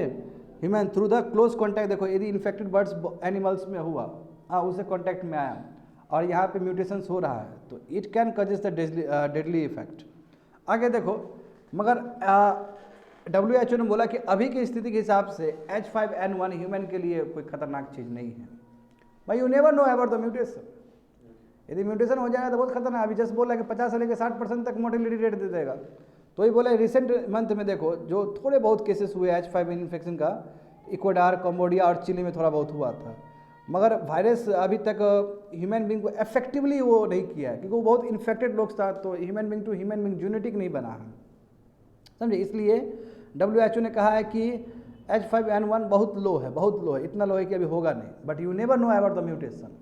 Human through the close contact, देखो यदि इन्फेक्टेड बर्ड्स एनिमल्स में हुआ, हाँ उससे कॉन्टैक्ट में आया और यहाँ पे म्यूटेशंस हो रहा है तो it can causes the deadly effect. आगे देखो, मगर WHO ने बोला कि अभी की स्थिति के हिसाब से H5N1 ह्यूमन के लिए कोई खतरनाक चीज़ नहीं है। भाई you never know about the mutation, यदि म्यूटेशन हो जाएगा तो बहुत खतरनाक। अभी जस्ट बोला कि 50 से लेकर 60% तक मोर्टेलिटी रेट दे देगा। तो ये बोला रिसेंट मंथ में देखो जो थोड़े बहुत केसेस हुए H5N1 इन्फेक्शन का, इक्वाडोर, कंबोडिया और चिली में थोड़ा बहुत हुआ था, मगर वायरस अभी तक ह्यूमन बींग को इफेक्टिवली वो नहीं किया है, क्योंकि वो बहुत इन्फेक्टेड लोग था, तो human being to human being genetic नहीं बना है, समझे। इसलिए WHO ने कहा है कि H5N1 बहुत लो है, इतना लो है कि अभी होगा नहीं, but you never know about the mutation.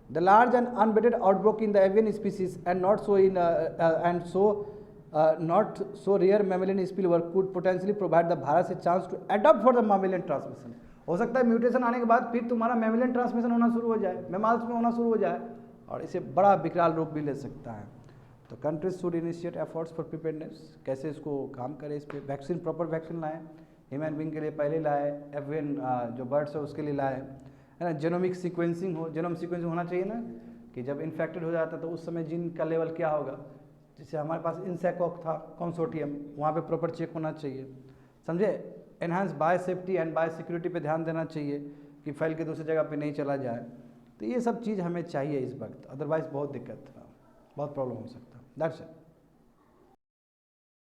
The large and unabated outbreak in the avian species and not so rare mammalian spillover could potentially provide the virus a chance to adapt for the mammalian transmission। हो सकता है mutation आने के बाद फिर तुम्हारा mammalian transmission होना शुरू हो जाए, मैमल्स में होना शुरू हो जाए, और इसे बड़ा विकराल रूप भी ले सकता है। तो countries should initiate efforts for preparedness, कैसे इसको काम करें इस पर। वैक्सीन, प्रॉपर वैक्सीन लाएँ, ह्यूमन बींग के लिए पहले लाए, एवियन जो बर्ड्स है उसके लिए लाए, है ना। जेनोमिक सीक्वेंसिंग हो, जेनोम सीक्वेंसिंग होना चाहिए ना, कि जब इन्फेक्टेड हो जाता है तो उस समय जीन का लेवल क्या होगा। जैसे हमारे पास इंसेकॉक था कंसोर्टियम, वहाँ पे प्रॉपर चेक होना चाहिए, समझे। Enhance bio safety and bio security पे ध्यान देना चाहिए कि फैल के दूसरी जगह पे नहीं चला जाए। तो ये सब चीज़ हमें चाहिए इस वक्त, अदरवाइज़ बहुत दिक्कत, बहुत प्रॉब्लम हो सकता है। That's it.